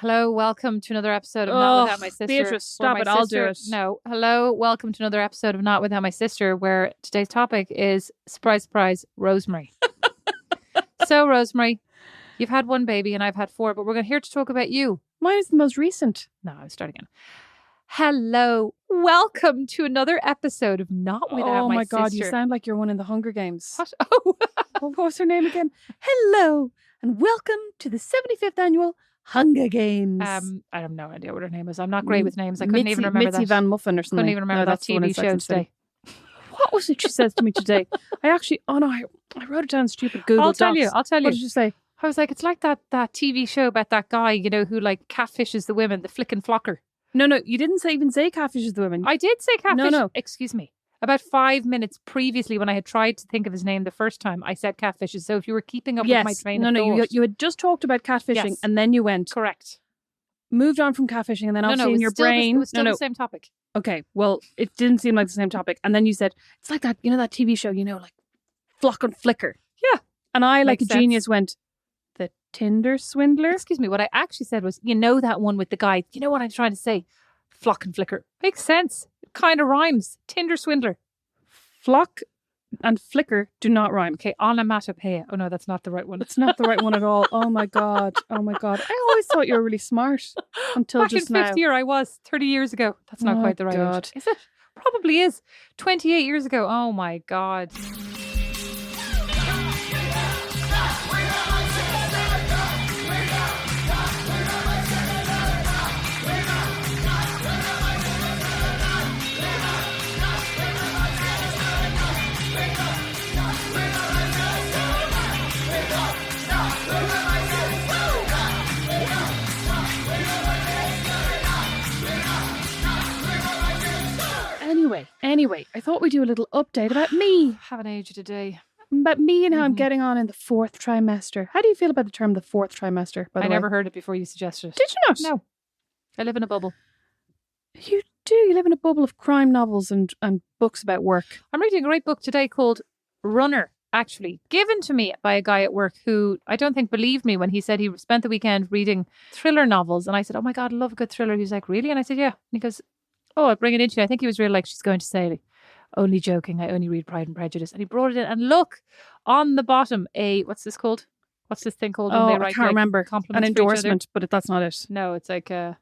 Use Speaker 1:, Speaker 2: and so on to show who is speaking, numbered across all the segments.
Speaker 1: Hello, welcome to another episode of Not Without My Sister.
Speaker 2: Beatrice, stop it, I'll do it.
Speaker 1: No, hello, welcome to another episode of Not Without My Sister, where today's topic is, surprise, surprise, Rosemary. So, Rosemary, you've had one baby and I've had four, but we're here to talk about you.
Speaker 2: Mine is the most recent.
Speaker 1: No, I'll start again. Hello, welcome to another episode of Not Without My Sister.
Speaker 2: Oh my God, you sound like you're one in the Hunger Games.
Speaker 1: What? Oh.
Speaker 2: What was her name again? Hello, and welcome to the 75th annual Hunger Games.
Speaker 1: I have no idea what her name is. I'm not great with names. I couldn't even remember
Speaker 2: Mitzi
Speaker 1: that.
Speaker 2: Van Muffin or something.
Speaker 1: Couldn't even remember that TV show today.
Speaker 2: What was it she says to me today? I wrote it down in stupid Google
Speaker 1: I'll tell
Speaker 2: Docs.
Speaker 1: you.
Speaker 2: What did you say?
Speaker 1: I was like, it's like that TV show about that guy, you know, who like catfishes the women, the Flick and Flocker.
Speaker 2: No, you didn't even say catfishes the women.
Speaker 1: I did say catfish.
Speaker 2: No.
Speaker 1: Excuse me. About 5 minutes previously, when I had tried to think of his name the first time, I said catfishes. So if you were keeping up with my train of thought.
Speaker 2: You had just talked about catfishing and then you went.
Speaker 1: Correct.
Speaker 2: Moved on from catfishing and then obviously in your brain.
Speaker 1: It was still the same topic.
Speaker 2: Okay, well, it didn't seem like the same topic. And then you said, it's like that, you know, that TV show, you know, like Flock and Flicker.
Speaker 1: Yeah.
Speaker 2: And I, like
Speaker 1: Makes
Speaker 2: a genius, went, the Tinder swindler?
Speaker 1: Excuse me, what I actually said was, you know that one with the guy, you know what I'm trying to say? Flock and Flicker. Makes sense. It kind of rhymes. Tinder swindler.
Speaker 2: Flock and Flicker do not rhyme.
Speaker 1: Okay, onomatopoeia. Oh no, that's not the right one.
Speaker 2: It's not the right one at all. Oh my God. I always thought you were really smart until
Speaker 1: Back
Speaker 2: just
Speaker 1: in
Speaker 2: now.
Speaker 1: fifth year I was, 30 years ago. That's not quite the right
Speaker 2: God.
Speaker 1: age. Is it? Probably is. 28 years ago. Oh my God.
Speaker 2: Anyway, I thought we'd do a little update about me.
Speaker 1: Haven't aged a day.
Speaker 2: About me and how I'm getting on in the fourth trimester. How do you feel about the term the fourth trimester, by the way?
Speaker 1: I never heard it before you suggested it.
Speaker 2: Did you not?
Speaker 1: No. I live in a bubble.
Speaker 2: You do. You live in a bubble of crime novels and books about work.
Speaker 1: I'm reading a great book today called Runner, actually, given to me by a guy at work who I don't think believed me when he said he spent the weekend reading thriller novels. And I said, oh my God, I love a good thriller. He was like, really? And I said, yeah. And he goes, oh, I'll bring it into you. I think he was really like, she's going to say, only joking, I only read Pride and Prejudice. And he brought it in. And look, on the bottom, what's this called? What's this thing called?
Speaker 2: Oh,
Speaker 1: when they write,
Speaker 2: I can't remember. An endorsement, but that's not it.
Speaker 1: No, it's like, I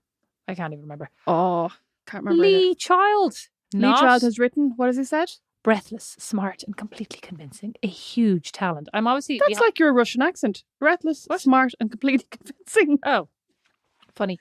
Speaker 1: can't even remember.
Speaker 2: Oh, can't remember.
Speaker 1: Lee Child.
Speaker 2: Lee Child has written, what has he said?
Speaker 1: Breathless, smart, and completely convincing. A huge talent. I'm obviously...
Speaker 2: That's like your Russian accent. Breathless, smart, and completely convincing.
Speaker 1: Oh, funny.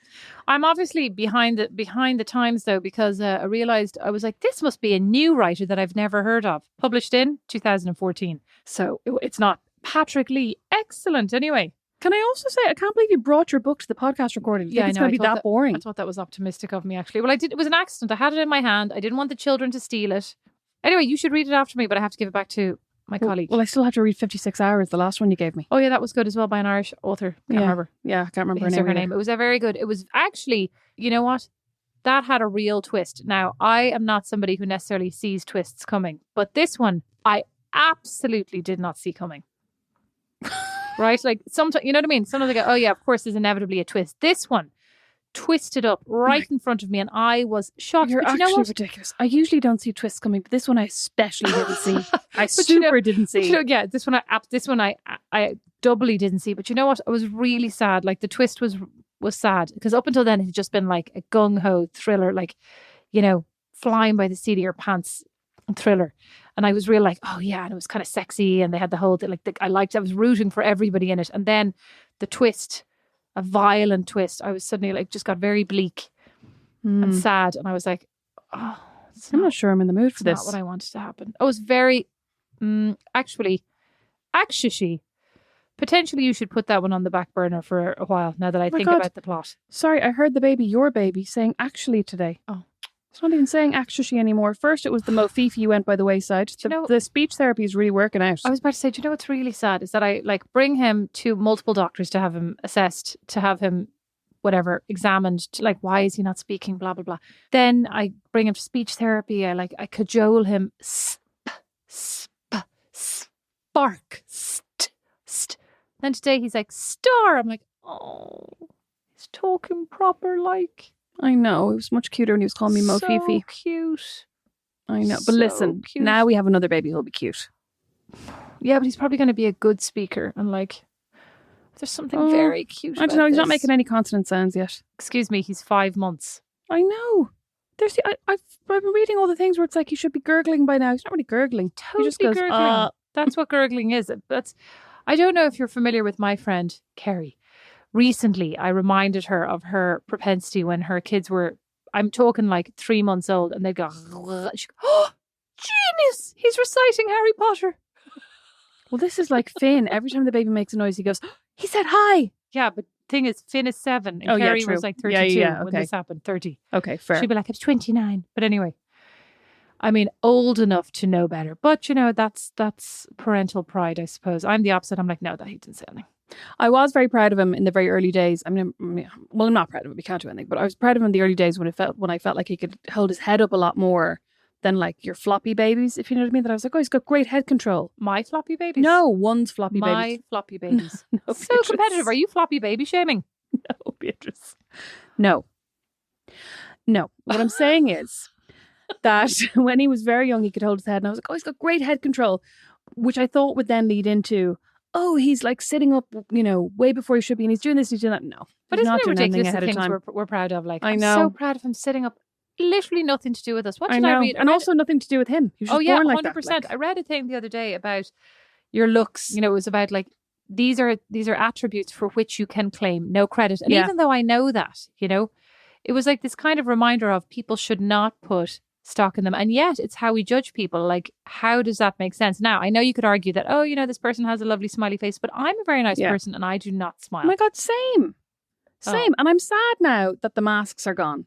Speaker 1: I'm obviously behind the times, though, because I realised, I was like, this must be a new writer that I've never heard of. Published in 2014. So it's not Patrick Lee. Excellent, anyway.
Speaker 2: Can I also say, I can't believe you brought your book to the podcast recording.
Speaker 1: Yeah,
Speaker 2: it's going to be that boring.
Speaker 1: I thought that was optimistic of me, actually. Well, I did. It was an accident. I had it in my hand. I didn't want the children to steal it. Anyway, you should read it after me, but I have to give it back to my colleague.
Speaker 2: Well, I still have to read 56 Hours, the last one you gave me.
Speaker 1: Oh, yeah, that was good as well, by an Irish author. Can't remember.
Speaker 2: Yeah, I can't remember
Speaker 1: her name. It was a very good. It was actually, you know what? That had a real twist. Now, I am not somebody who necessarily sees twists coming, but this one, I absolutely did not see coming. Right? Like, sometimes, you know what I mean? Sometimes I go, oh yeah, of course there's inevitably a twist. This one twisted up right in front of me and I was shocked.
Speaker 2: You're
Speaker 1: but you know
Speaker 2: actually
Speaker 1: what?
Speaker 2: ridiculous. I usually don't see twists coming, but this one I especially didn't see. I didn't see.
Speaker 1: Yeah, this one I doubly didn't see. But you know what? I was really sad. Like, the twist was sad because up until then it had just been like a gung-ho thriller, like, you know, flying by the seat of your pants thriller. And I was real like, oh yeah, and it was kind of sexy and they had the whole thing, I was rooting for everybody in it. And then the twist, a violent twist, I was suddenly like, just got very bleak and sad. And I was like, oh,
Speaker 2: I'm not sure I'm in the mood for this.
Speaker 1: Not what I wanted to happen. I was very, actually, potentially you should put that one on the back burner for a while now that I think about the plot.
Speaker 2: Sorry, I heard your baby saying actually today.
Speaker 1: Oh.
Speaker 2: It's not even saying actually anymore. First it was the Mofifi went by the wayside. The speech therapy is really working out.
Speaker 1: I was about to say, do you know what's really sad is that I bring him to multiple doctors to have him assessed, to have him whatever examined, to, why is he not speaking, blah blah blah. Then I bring him to speech therapy. I cajole him, spark, st. Then today he's like star. I'm like, oh, He's talking proper like.
Speaker 2: I know. It was much cuter when he was calling me Mo
Speaker 1: So
Speaker 2: Fifi.
Speaker 1: cute.
Speaker 2: I know. But
Speaker 1: So
Speaker 2: listen,
Speaker 1: cute.
Speaker 2: now we have another baby who'll be cute.
Speaker 1: Yeah, but he's probably going to be a good speaker. And like, there's something very cute.
Speaker 2: I don't know. He's not
Speaker 1: this.
Speaker 2: making any consonant sounds yet.
Speaker 1: Excuse me, he's 5 months.
Speaker 2: I know. I've been reading all the things where it's like he should be gurgling by now. He's not really gurgling.
Speaker 1: Totally
Speaker 2: he just goes,
Speaker 1: gurgling. That's what gurgling is. I don't know if you're familiar with my friend Kerry. Recently, I reminded her of her propensity when her kids were, I'm talking like 3 months old, and they'd go, she'd go, oh, genius! He's reciting Harry Potter.
Speaker 2: Well, this is like Finn. Every time the baby makes a noise, he goes, he said hi.
Speaker 1: Yeah, but thing is, Finn is 7, and
Speaker 2: Oh, yeah,
Speaker 1: Kerry
Speaker 2: true.
Speaker 1: was like 32
Speaker 2: Yeah,
Speaker 1: when
Speaker 2: okay.
Speaker 1: this happened, 30.
Speaker 2: Okay, fair.
Speaker 1: She'd be like, I was 29. But anyway, I mean, old enough to know better. But, you know, that's parental pride, I suppose. I'm the opposite. I'm like, no, that he didn't say anything.
Speaker 2: I was very proud of him in the very early days. I mean, well, I'm not proud of him. He can't do anything. But I was proud of him in the early days when I felt like he could hold his head up a lot more than like your floppy babies, if you know what I mean. That I was like, oh, he's got great head control.
Speaker 1: My floppy babies?
Speaker 2: No, one's floppy
Speaker 1: My
Speaker 2: babies.
Speaker 1: floppy babies.
Speaker 2: No,
Speaker 1: So
Speaker 2: Beatrice.
Speaker 1: competitive. Are you floppy baby shaming?
Speaker 2: No, Beatrice. No. What I'm saying is that when he was very young, he could hold his head. And I was like, oh, he's got great head control, which I thought would then lead into, oh, he's like sitting up, you know, way before he should be. And he's doing this, he's doing that. No.
Speaker 1: But
Speaker 2: he's
Speaker 1: isn't
Speaker 2: not
Speaker 1: it
Speaker 2: doing anything
Speaker 1: ridiculous the
Speaker 2: ahead of
Speaker 1: things
Speaker 2: time.
Speaker 1: we're proud of? Like,
Speaker 2: I
Speaker 1: I'm
Speaker 2: know.
Speaker 1: so proud of him sitting up. Literally nothing to do with us. What
Speaker 2: I
Speaker 1: did
Speaker 2: know.
Speaker 1: I read?
Speaker 2: And also nothing to do with him. He was just born like
Speaker 1: 100%.
Speaker 2: that. Like,
Speaker 1: I read a thing the other day about your looks. You know, it was about like, these are attributes for which you can claim no credit. And
Speaker 2: Yeah.
Speaker 1: even though I know that, you know, it was like this kind of reminder of people should not put stock in them. And yet it's how we judge people. Like, how does that make sense? Now, I know you could argue that, oh, you know, this person has a lovely smiley face, but I'm a very nice
Speaker 2: Yeah.
Speaker 1: person and I do not smile.
Speaker 2: oh my God, same.
Speaker 1: Oh.
Speaker 2: And I'm sad now that the masks are gone.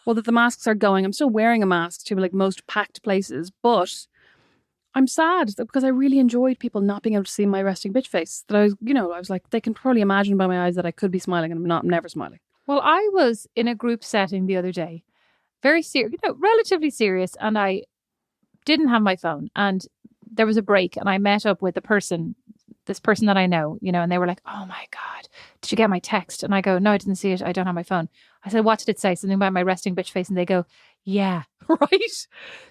Speaker 2: Well, that the masks are going. I'm still wearing a mask to like most packed places, but I'm sad because I really enjoyed people not being able to see my resting bitch face. That I was like, they can probably imagine by my eyes that I could be smiling and I'm never smiling.
Speaker 1: Well, I was in a group setting the other day, very serious, you know, relatively serious, and I didn't have my phone, and there was a break, and I met up with this person that I know, you know, and they were like, oh my God, did you get my text? And I go, no, I didn't see it. I don't have my phone. I said, what did it say? Something about my resting bitch face. And they go, yeah, right.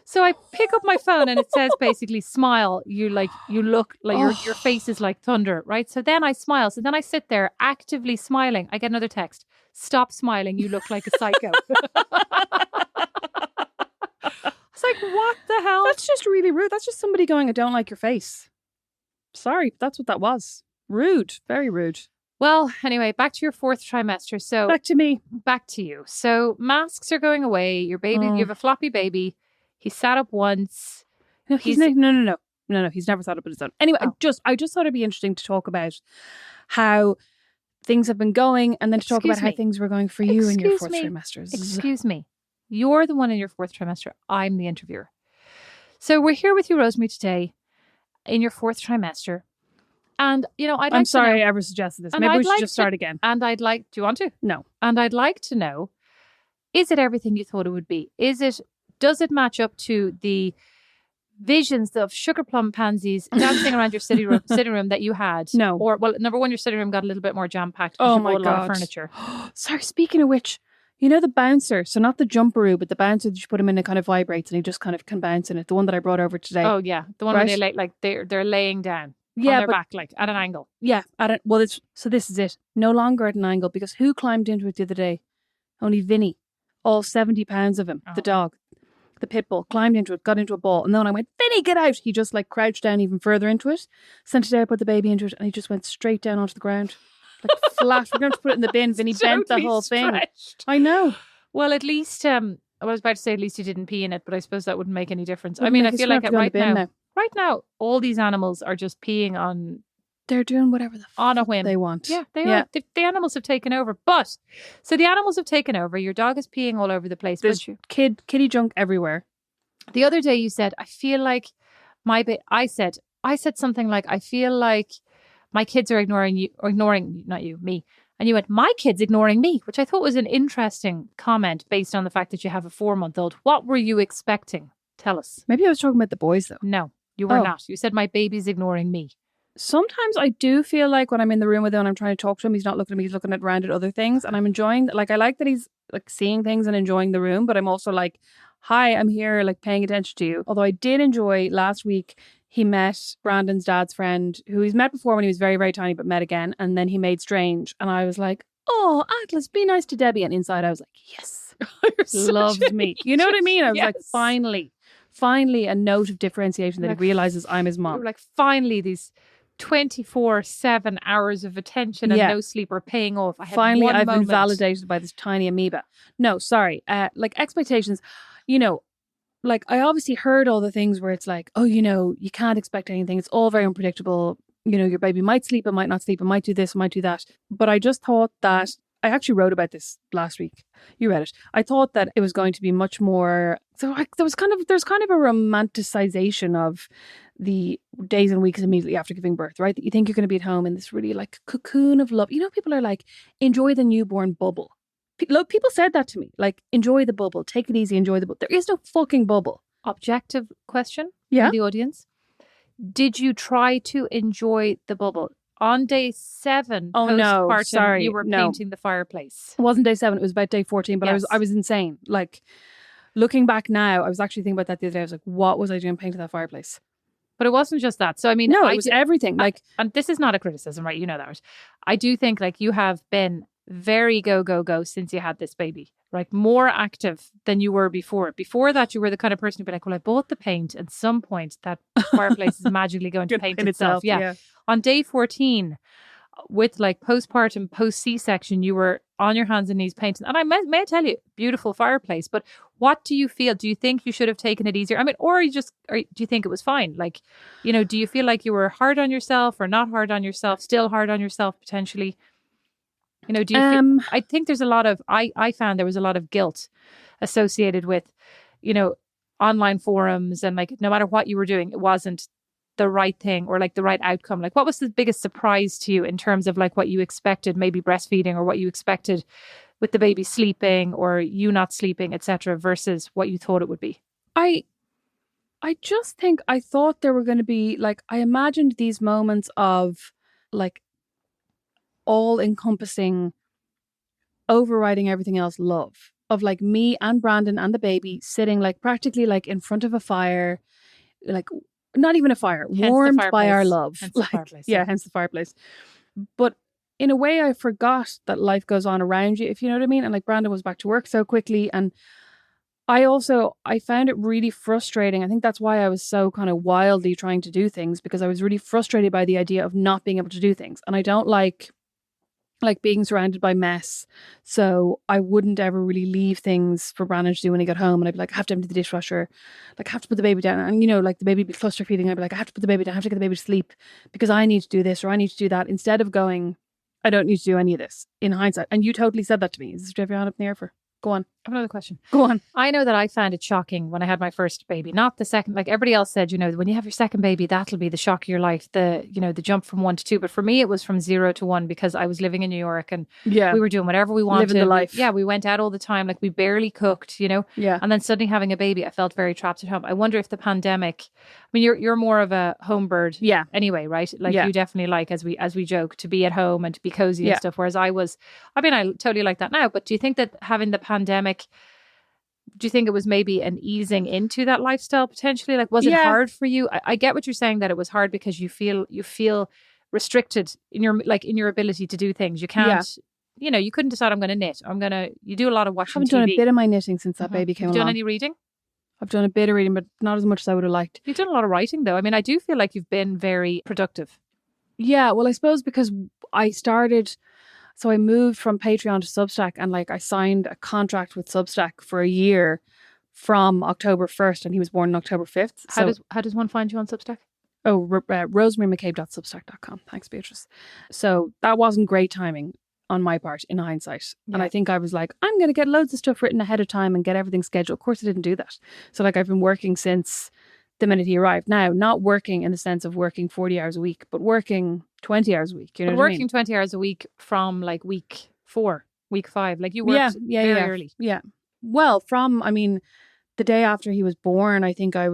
Speaker 1: So I pick up my phone and it says basically, smile. You look like your face is like thunder, right? So then I smile. So then I sit there actively smiling. I get another text. Stop smiling. You look like a psycho. It's like, what the hell?
Speaker 2: That's just really rude. That's just somebody going, I don't like your face. Sorry, that's what that was. Rude. Very rude.
Speaker 1: Well, anyway, back to your 4th trimester. So
Speaker 2: Back to me.
Speaker 1: back to you. So masks are going away. Your baby, you have a floppy baby. He sat up once.
Speaker 2: No, no. He's never thought up on his own. Anyway,
Speaker 1: Oh.
Speaker 2: I just thought it'd be interesting to talk about how things have been going, and then to talk
Speaker 1: Excuse
Speaker 2: about how
Speaker 1: me.
Speaker 2: things were going for you in your
Speaker 1: Excuse
Speaker 2: 4th
Speaker 1: me.
Speaker 2: trimesters.
Speaker 1: Excuse me. You're the one in your 4th trimester. I'm the interviewer. So we're here with you, Rosemary, today in your 4th trimester. And, you know,
Speaker 2: I'm sorry I ever suggested this.
Speaker 1: And
Speaker 2: Maybe
Speaker 1: I'd
Speaker 2: we should
Speaker 1: like
Speaker 2: just
Speaker 1: to-
Speaker 2: start again.
Speaker 1: And I'd like, do you want to?
Speaker 2: No.
Speaker 1: And I'd like to know, is it everything you thought it would be? Does it match up to the visions of sugar plum pansies dancing around your sitting room that you had?
Speaker 2: No.
Speaker 1: Or, well, number one, your sitting room got a little bit more jam-packed.
Speaker 2: Oh
Speaker 1: you
Speaker 2: my
Speaker 1: bought a lot of
Speaker 2: God.
Speaker 1: furniture.
Speaker 2: Sorry, speaking of which, you know the bouncer, so not the jumperoo, but the bouncer that you put him in, it kind of vibrates and he just kind of can bounce in it. The one that I brought over today.
Speaker 1: Oh, yeah. The one
Speaker 2: Right?
Speaker 1: where they like they're laying down on
Speaker 2: yeah,
Speaker 1: their
Speaker 2: but
Speaker 1: back, like at an angle.
Speaker 2: yeah, so this is it. No longer at an angle, because who climbed into it the other day? Only Vinny. All 70 pounds of him,
Speaker 1: Oh.
Speaker 2: the dog, the pit bull, climbed into it, got into a ball. And then when I went, Vinny, get out, he just like crouched down even further into it, sent it out, put the baby into it, and he just went straight down onto the ground. Like flat. We're going to put it in the bin. Vinny bent the
Speaker 1: Totally
Speaker 2: whole thing.
Speaker 1: stretched.
Speaker 2: I know.
Speaker 1: Well, at least I was about to say at least you didn't pee in it, but I suppose that wouldn't make any difference. I
Speaker 2: Wouldn't
Speaker 1: mean,
Speaker 2: make
Speaker 1: I
Speaker 2: it
Speaker 1: feel
Speaker 2: smell
Speaker 1: like
Speaker 2: to go in
Speaker 1: right
Speaker 2: the bin
Speaker 1: now, right now, all these animals are just peeing on
Speaker 2: They're doing whatever the
Speaker 1: a
Speaker 2: fuck
Speaker 1: whim.
Speaker 2: they want.
Speaker 1: Yeah, they
Speaker 2: Yeah.
Speaker 1: are. The animals have taken over. But so the animals have taken over. Your dog is peeing all over the place.
Speaker 2: There's
Speaker 1: But
Speaker 2: kitty junk everywhere.
Speaker 1: the other day you said, I feel like I said something like, I feel like my kids are ignoring not you, me. And you went, my kid's ignoring me, which I thought was an interesting comment based on the fact that you have a 4-month-old. What were you expecting? Tell us.
Speaker 2: Maybe I was talking about the boys though.
Speaker 1: No, you were
Speaker 2: Oh.
Speaker 1: not. You said my baby's ignoring me.
Speaker 2: Sometimes I do feel like when I'm in the room with him and I'm trying to talk to him, he's not looking at me, he's looking around at other things. And I'm enjoying, like, I like that he's like seeing things and enjoying the room, but I'm also like, hi, I'm here, like paying attention to you. Although I did enjoy last week, he met Brandon's dad's friend, who he's met before when he was very, very tiny, but met again. And then he made Strange. And I was like, oh, Atlas, be nice to Debbie. And inside I was like, yes, loves me. You know what I mean? I was like, finally a note of differentiation that
Speaker 1: Like,
Speaker 2: he realizes I'm his
Speaker 1: You
Speaker 2: mom.
Speaker 1: were like, finally, these 24/7 hours of attention and
Speaker 2: Yeah.
Speaker 1: no sleep are paying off. I had
Speaker 2: Finally,
Speaker 1: one
Speaker 2: I've
Speaker 1: moment.
Speaker 2: been validated by this tiny amoeba. No, sorry. Like expectations, you know, like I obviously heard all the things where it's like, oh, you know, you can't expect anything. It's all very unpredictable. You know, your baby might sleep, it might not sleep, it might do this, it might do that. But I just thought that I actually wrote about this last week. You read it. I thought that it was going to be much more. So there's kind of a romanticization of the days and weeks immediately after giving birth, right? That you think you're going to be at home in this really like cocoon of love. You know, people are like, enjoy the newborn bubble. People said that to me, like, enjoy the bubble, take it easy, enjoy the bubble. There is no fucking bubble.
Speaker 1: Objective question
Speaker 2: Yeah.
Speaker 1: from the audience. Did you try to enjoy the bubble? On day 7,
Speaker 2: Oh no,
Speaker 1: postpartum,
Speaker 2: sorry,
Speaker 1: you were
Speaker 2: no.
Speaker 1: painting the fireplace.
Speaker 2: It wasn't day 7, it was about day 14, but
Speaker 1: Yes.
Speaker 2: I was insane. Like, looking back now, I was actually thinking about that the other day. I was like, what was I doing painting that fireplace?
Speaker 1: But it wasn't just that. So, I mean,
Speaker 2: No, it was everything. Like,
Speaker 1: and this is not a criticism, right? You know that. I do think like you have been very go since you had this baby, right? More active than you were before. Before that, you were the kind of person who'd be like, well, I bought the paint. At some point, that fireplace is magically going to paint itself. Yeah. On day 14, with like postpartum, post C-section, you were on your hands and knees painting. And may I tell you, beautiful fireplace. But what do you feel? Do you think you should have taken it easier? I mean, or do you think it was fine? Like, you know, do you feel like you were hard on yourself or not hard on yourself, still hard on yourself potentially? You know, do you feel, I think there's a lot of, I found there was a lot of guilt associated with, you know, online forums and like, no matter what you were doing, it wasn't the right thing or like the right outcome. Like, what was the biggest surprise to you in terms of like what you expected, maybe breastfeeding, or what you expected with the baby sleeping or you not sleeping, etc., versus what you thought it would be?
Speaker 2: I just think I thought there were going to be like, I imagined these moments of like all encompassing, overriding everything else love of like me and Brandon and the baby sitting like practically like in front of a fire, like not even a fire,
Speaker 1: Hence
Speaker 2: warmed
Speaker 1: the
Speaker 2: by our
Speaker 1: fireplace.
Speaker 2: love.
Speaker 1: Hence
Speaker 2: like,
Speaker 1: the fireplace.
Speaker 2: yeah, hence the fireplace. But in a way, I forgot that life goes on around you, if you know what I mean. And like Brandon was back to work so quickly. And I found it really frustrating. I think that's why I was so kind of wildly trying to do things, because I was really frustrated by the idea of not being able to do things. And I don't like being surrounded by mess. So I wouldn't ever really leave things for Brandon to do when he got home. And I'd be like, I have to empty the dishwasher. Like, I have to put the baby down. And, you know, like the baby would be cluster feeding. I'd be like, I have to put the baby down. I have to get the baby to sleep because I need to do this or I need to do that. Instead of going, I don't need to do any of this in hindsight. And you totally said that to me. Is this, do you have your hand up in the air for? Go on.
Speaker 1: I have another question.
Speaker 2: Go on.
Speaker 1: I know that I found it shocking when I had my first baby, not the second. Like everybody else said, you know, when you have your second baby, that'll be the shock of your life. The jump from 1 to 2. But for me, it was from 0 to 1 because I was living in New York and we were doing whatever we wanted.
Speaker 2: Living the life.
Speaker 1: We went out all the time. Like we barely cooked, you know.
Speaker 2: Yeah.
Speaker 1: And then suddenly having a baby, I felt very trapped at home. I wonder if the pandemic. I mean, you're more of a home bird.
Speaker 2: Yeah.
Speaker 1: Anyway, right? Like you definitely like, as we joke, to be at home and to be cozy and stuff. Whereas I totally like that now. But do you think that having the pandemic? Do you think it was maybe an easing into that lifestyle potentially? Like, was it hard for you? I get what you're saying, that it was hard because you feel restricted in your ability to do things. You can't, you know, you couldn't decide, I'm going to knit. You do a lot of watching
Speaker 2: I haven't
Speaker 1: TV.
Speaker 2: done a bit of my knitting since that baby came along.
Speaker 1: Have you done any reading?
Speaker 2: I've done a bit of reading, but not as much as I would have liked.
Speaker 1: You've done a lot of writing though. I mean, I do feel like you've been very productive.
Speaker 2: Yeah, well, I suppose because so I moved from Patreon to Substack, and like I signed a contract with Substack for a year from October 1st, and he was born on October 5th.
Speaker 1: How does one find you on Substack?
Speaker 2: Oh, rosemarymccabe.substack.com. Thanks, Beatrice. So that wasn't great timing on my part in hindsight. And I think I was like, I'm going to get loads of stuff written ahead of time and get everything scheduled. Of course, I didn't do that. So like I've been working since the minute he arrived. Now, not working in the sense of working 40 hours a week, but working 20 hours a week. You know what I mean?
Speaker 1: Working 20 hours a week from like week 4, week 5. Like you worked very early.
Speaker 2: Yeah. Well, the day after he was born, I think I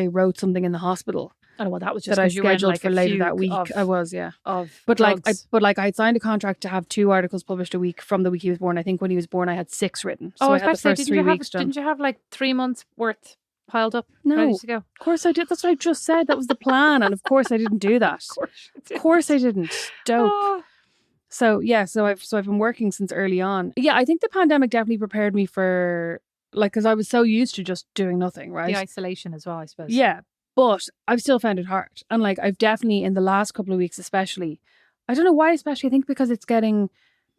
Speaker 2: wrote something in the hospital.
Speaker 1: Oh well, that was just
Speaker 2: that I
Speaker 1: because you were in,
Speaker 2: scheduled
Speaker 1: like,
Speaker 2: for
Speaker 1: a
Speaker 2: later that
Speaker 1: fugue
Speaker 2: week.
Speaker 1: of,
Speaker 2: I was, yeah.
Speaker 1: of
Speaker 2: But
Speaker 1: drugs.
Speaker 2: I had signed a contract to have 2 articles published a week from the week he was born. I think when he was born, I had 6 written. So
Speaker 1: I
Speaker 2: I
Speaker 1: was
Speaker 2: had
Speaker 1: about
Speaker 2: the
Speaker 1: to say,
Speaker 2: first 3 weeks done.
Speaker 1: didn't you have like 3 months worth piled up,
Speaker 2: No,
Speaker 1: ready to go?
Speaker 2: of course I did. That's what I just said. That was the plan, and of course I didn't do that. Of course I didn't. Dope.
Speaker 1: Oh.
Speaker 2: So yeah, so I've been working since early on. Yeah, I think the pandemic definitely prepared me for, like, because I was so used to just doing nothing, right?
Speaker 1: The isolation as well, I suppose.
Speaker 2: Yeah, but I've still found it hard. And like, I've definitely, in the last couple of weeks especially, I don't know why especially, I think because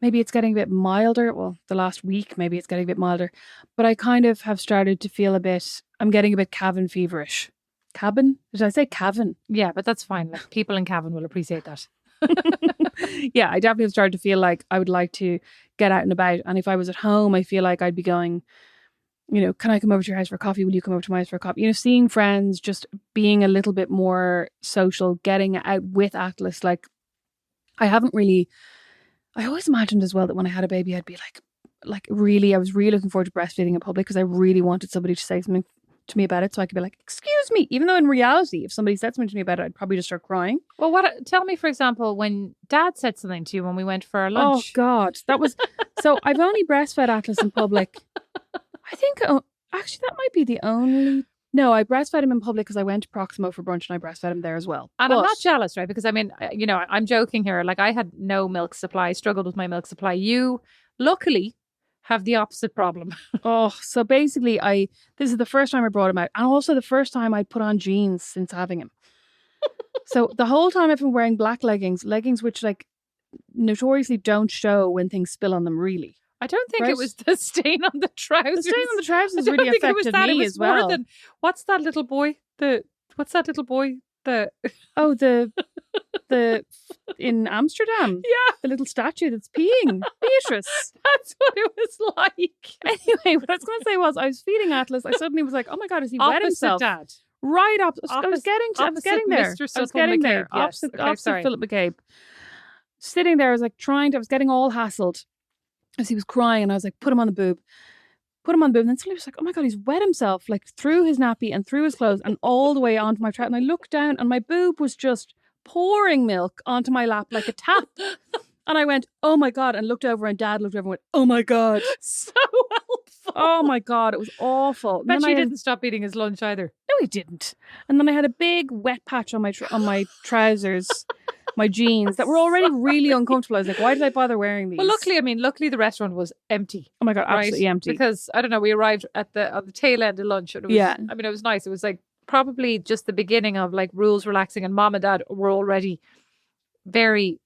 Speaker 2: maybe it's getting a bit milder. Well, the last week, maybe it's getting a bit milder. But I kind of have started to feel I'm getting a bit cabin feverish. Cabin? Did I say cabin?
Speaker 1: Yeah, but that's fine. Like, people in Cavan will appreciate that.
Speaker 2: Yeah, I definitely have started to feel like I would like to get out and about. And if I was at home, I feel like I'd be going, can I come over to your house for coffee? Will you come over to my house for coffee? Seeing friends, just being a little bit more social, getting out with Atlas. Like, I always imagined as well that when I had a baby, I'd be like really, I was really looking forward to breastfeeding in public because I really wanted somebody to say something to me about it, so I could be like, excuse me, even though in reality, if somebody said something to me about it, I'd probably just start crying.
Speaker 1: Well, tell me, for example, when Dad said something to you when we went for our lunch.
Speaker 2: Oh God, that was so I've only breastfed Atlas in public. I think actually that might be the only. No, I breastfed him in public because I went to Proximo for brunch and I breastfed him there as well.
Speaker 1: And I'm not jealous, right? Because I mean, I'm joking here. Like, I had no milk supply, struggled with my milk supply. You, luckily, have the opposite problem.
Speaker 2: So basically this is the first time I brought him out, and also the first time I'd put on jeans since having him. So the whole time I've been wearing black leggings which like notoriously don't show when things spill on them, really.
Speaker 1: I don't think it was the stain on the trousers.
Speaker 2: The stain on the trousers really affected me as well.
Speaker 1: What's that little boy?
Speaker 2: The in Amsterdam.
Speaker 1: Yeah.
Speaker 2: The little statue that's peeing. Beatrice.
Speaker 1: That's what it was like.
Speaker 2: Anyway, what I was going to say was, I was feeding Atlas. I suddenly was like, oh my God, is he wet himself?
Speaker 1: Dad.
Speaker 2: Right up. I was getting there.
Speaker 1: Mr.
Speaker 2: I was getting there.
Speaker 1: Yes.
Speaker 2: Opposite Philip McCabe. Sitting there, I was like I was getting all hassled as he was crying, and I was like, put him on the boob. And then suddenly I was like, oh my God, he's wet himself, like through his nappy and through his clothes and all the way onto my trout. And I looked down and my boob was just pouring milk onto my lap like a tap. And I went, oh my God, and looked over, and Dad looked over and went, oh my God.
Speaker 1: So helpful.
Speaker 2: Oh my God, it was awful.
Speaker 1: But he didn't stop eating his lunch either.
Speaker 2: No, he didn't. And then I had a big wet patch on my trousers, my jeans that were already really uncomfortable. I was like, why did I bother wearing these?
Speaker 1: Well, luckily the restaurant was empty.
Speaker 2: Oh my God, absolutely empty.
Speaker 1: Because, I don't know, we arrived on the tail end of lunch. And it was, I mean, it was nice. It was like probably just the beginning of like rules relaxing, and Mom and Dad were already very,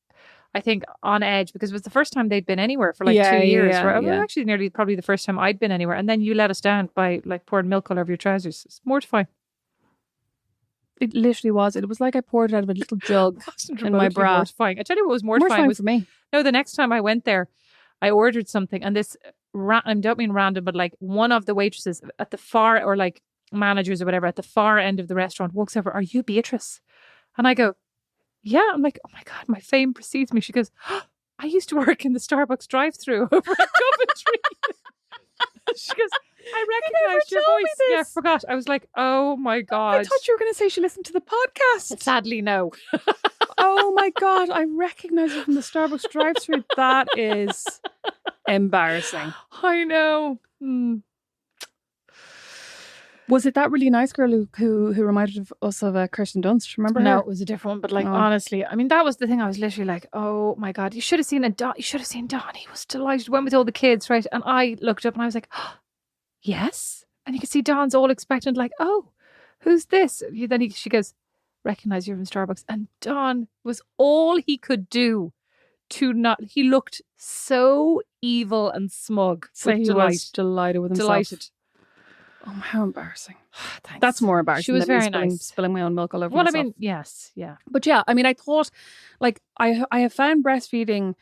Speaker 1: I think, on edge, because it was the first time they'd been anywhere for like 2 years. Right? Well, actually, nearly probably the first time I'd been anywhere. And then you let us down by like pouring milk all over your trousers. It's mortifying.
Speaker 2: It literally was. It was like I poured it out of a little jug in my bra.
Speaker 1: Mortifying. I tell you what was mortifying
Speaker 2: for me.
Speaker 1: No, the next time I went there, I ordered something, and this, I don't mean random, but like one of the waitresses at the far, or like managers or whatever, at the far end of the restaurant walks over, are you Beatrice? And I go, yeah. I'm like, oh my God, my fame precedes me. She goes, oh, I used to work in the Starbucks drive-thru over at Coventry. She goes, I recognized your voice. Yeah, I forgot. I was like, oh my God.
Speaker 2: I thought you were going to say she listened to the podcast.
Speaker 1: Sadly, no.
Speaker 2: Oh my God, I recognize her from the Starbucks drive-thru. That is embarrassing.
Speaker 1: I know.
Speaker 2: Was it that really nice girl who reminded us of Kirsten Dunst? Remember her?
Speaker 1: No, it was a different one. But like, honestly, I mean, that was the thing. I was literally like, oh my God, you should have seen Don. You should have seen Don. He was delighted. Went with all the kids, right? And I looked up and I was like, oh, yes. And you could see Don's all expectant, like, oh, who's this? She goes, recognize you from Starbucks. And Don was all he could do to not. He looked so evil and smug.
Speaker 2: So he was delighted with himself.
Speaker 1: Delighted.
Speaker 2: Oh, how embarrassing. That's more embarrassing.
Speaker 1: She was very nice.
Speaker 2: Spilling my own milk all over myself.
Speaker 1: Well, I mean, yes, yeah.
Speaker 2: But yeah, I mean, I thought, like, I have found breastfeeding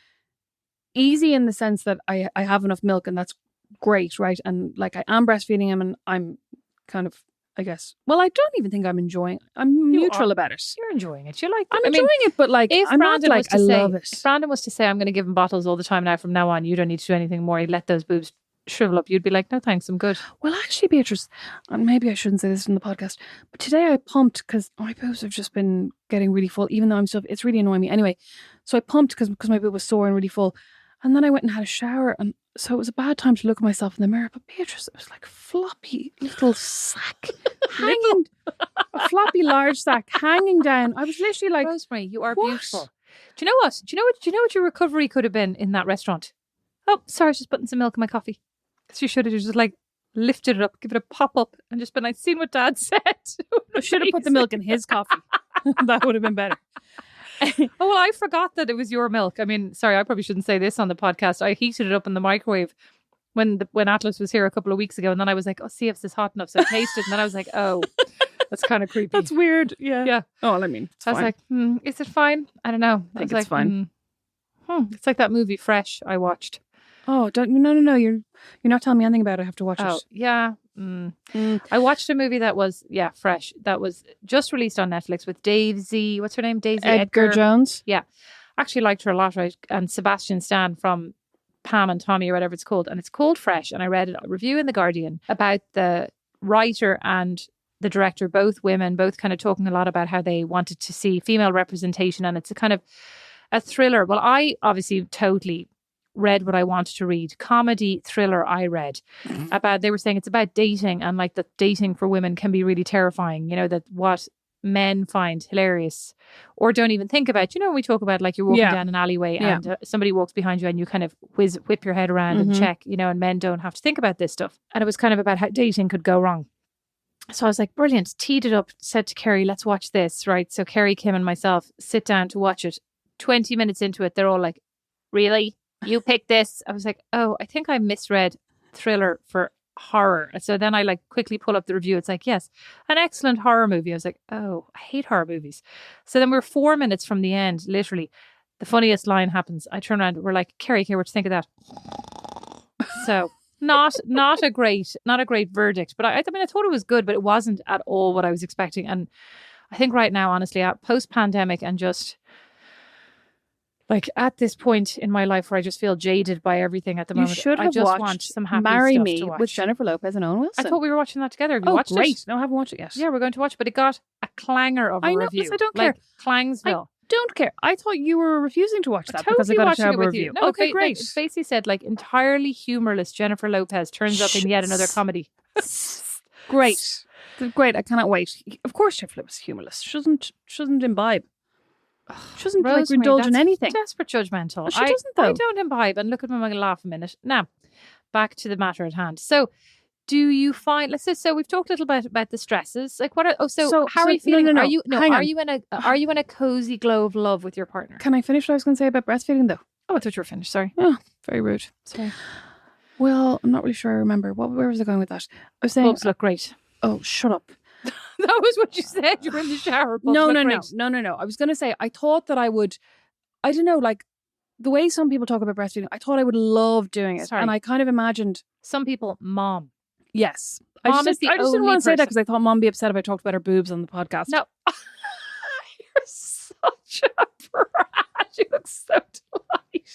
Speaker 2: easy in the sense that I have enough milk, and that's great, right? And like, I am breastfeeding him, and I'm kind of, I guess, well, I don't even think I'm enjoying. I'm neutral about it.
Speaker 1: You're enjoying it. You like it.
Speaker 2: I'm enjoying it, but like, I'm not like, I love it.
Speaker 1: If Brandon was to say, I'm going to give him bottles all the time now from now on, you don't need to do anything more, he'd let those boobs shrivel up, you'd be like, no thanks, I'm good.
Speaker 2: Well, actually, Beatrice, and maybe I shouldn't say this in the podcast, but today I pumped because my boobs have just been getting really full, even though it's really annoying me. Anyway, so I pumped because my boob was sore and really full. And then I went and had a shower, and so it was a bad time to look at myself in the mirror. But Beatrice, it was like floppy little sack hanging, a floppy large sack hanging down. I was literally like,
Speaker 1: Rosemary, you are
Speaker 2: what?
Speaker 1: beautiful. Do you know what? Do you know what your recovery could have been in that restaurant? Oh, sorry, I was just putting some milk in my coffee. Because you should have just like lifted it up, give it a pop up, and just been like, seen what Dad said.
Speaker 2: I should have put the milk in his coffee. That would have been better.
Speaker 1: Oh, well, I forgot that it was your milk. I mean, sorry, I probably shouldn't say this on the podcast. I heated it up in the microwave when Atlas was here a couple of weeks ago, and then I was like, oh, see if this is hot enough. So I tasted, and then I was like, oh, that's kind of creepy.
Speaker 2: That's weird. Yeah.
Speaker 1: Yeah.
Speaker 2: Oh, I mean, it's
Speaker 1: I was
Speaker 2: fine.
Speaker 1: like, is it fine? I don't know.
Speaker 2: I think it's fine.
Speaker 1: It's like that movie Fresh I watched.
Speaker 2: Oh, no. You're not telling me anything about it. I have to watch
Speaker 1: Oh,
Speaker 2: it.
Speaker 1: yeah. I watched a movie that was, Fresh. That was just released on Netflix with Daisy. What's her name? Daisy
Speaker 2: Edgar Jones.
Speaker 1: Yeah. Actually liked her a lot, right? And Sebastian Stan from Pam and Tommy or whatever it's called. And it's called Fresh. And I read a review in The Guardian about the writer and the director, both women, both kind of talking a lot about how they wanted to see female representation. And it's a kind of a thriller. Well, I obviously totally read what I wanted to read. Comedy thriller I read about, they were saying it's about dating, and like that dating for women can be really terrifying. You know, that what men find hilarious or don't even think about. You know, when we talk about like you're walking down an alleyway and somebody walks behind you and you kind of whip your head around and check, you know, and men don't have to think about this stuff. And it was kind of about how dating could go wrong. So I was like, brilliant, teed it up, said to Kerry, let's watch this, right? So Kerry, Kim and myself sit down to watch it. 20 minutes into it, they're all like, really? You picked this? I was like, oh, I think I misread thriller for horror. So then I like quickly pull up the review. It's like, yes, an excellent horror movie. I was like, oh, I hate horror movies. So then we're 4 minutes from the end, literally. The funniest line happens. I turn around, we're like, Kerry, what do you think of that? So not a great verdict. But I mean, I thought it was good, but it wasn't at all what I was expecting. And I think right now, honestly, post-pandemic and just like at this point in my life where I just feel jaded by everything at the moment.
Speaker 2: You should have
Speaker 1: want some happy
Speaker 2: Marry
Speaker 1: stuff
Speaker 2: Me
Speaker 1: to watch.
Speaker 2: with Jennifer Lopez and Owen Wilson.
Speaker 1: I thought we were watching that together. Have you watched
Speaker 2: great.
Speaker 1: it?
Speaker 2: No, I haven't watched it yet.
Speaker 1: Yeah, we're going to watch it, but it got a clanger of a review.
Speaker 2: Yes, I don't care.
Speaker 1: Like Clangsville.
Speaker 2: Don't care. I thought you were refusing to watch that
Speaker 1: Totally
Speaker 2: because I got a
Speaker 1: watching it
Speaker 2: terrible
Speaker 1: with
Speaker 2: review.
Speaker 1: you. No,
Speaker 2: Okay, great.
Speaker 1: It basically said like entirely humorless Jennifer Lopez turns up in yet another comedy.
Speaker 2: Great. Great. I cannot wait. Of course Jennifer Lopez is humorless. Shouldn't imbibe. Shouldn't like
Speaker 1: Rosemary,
Speaker 2: indulge in
Speaker 1: that's
Speaker 2: anything.
Speaker 1: Desperate judgmental.
Speaker 2: Well, she doesn't though.
Speaker 1: I don't imbibe, and look at me, I'm going to laugh a minute. Now, back to the matter at hand. So, do you find? Let's say so. We've talked a little bit about the stresses. Like, what? How are you feeling?
Speaker 2: No.
Speaker 1: Are you in a cozy glow of love with your partner?
Speaker 2: Can I finish what I was going to say about breastfeeding though?
Speaker 1: Oh, I thought you were finished. Sorry.
Speaker 2: Oh, very rude.
Speaker 1: Sorry.
Speaker 2: Well, I'm not really sure I remember. Where was I going with that? I was saying
Speaker 1: Bubs look great.
Speaker 2: Oh, shut up.
Speaker 1: That was what you said. You were in the shower.
Speaker 2: No. I was going to say, I thought that I would, I don't know, like the way some people talk about breastfeeding, I thought I would love doing it.
Speaker 1: Sorry.
Speaker 2: And I kind of imagined.
Speaker 1: Some people, mom.
Speaker 2: Yes.
Speaker 1: Mom
Speaker 2: I
Speaker 1: is
Speaker 2: just
Speaker 1: the
Speaker 2: didn't
Speaker 1: only
Speaker 2: want to say that
Speaker 1: person-
Speaker 2: because I thought mom would be upset if I talked about her boobs on the podcast.
Speaker 1: No. You're such a brat. You look so delighted.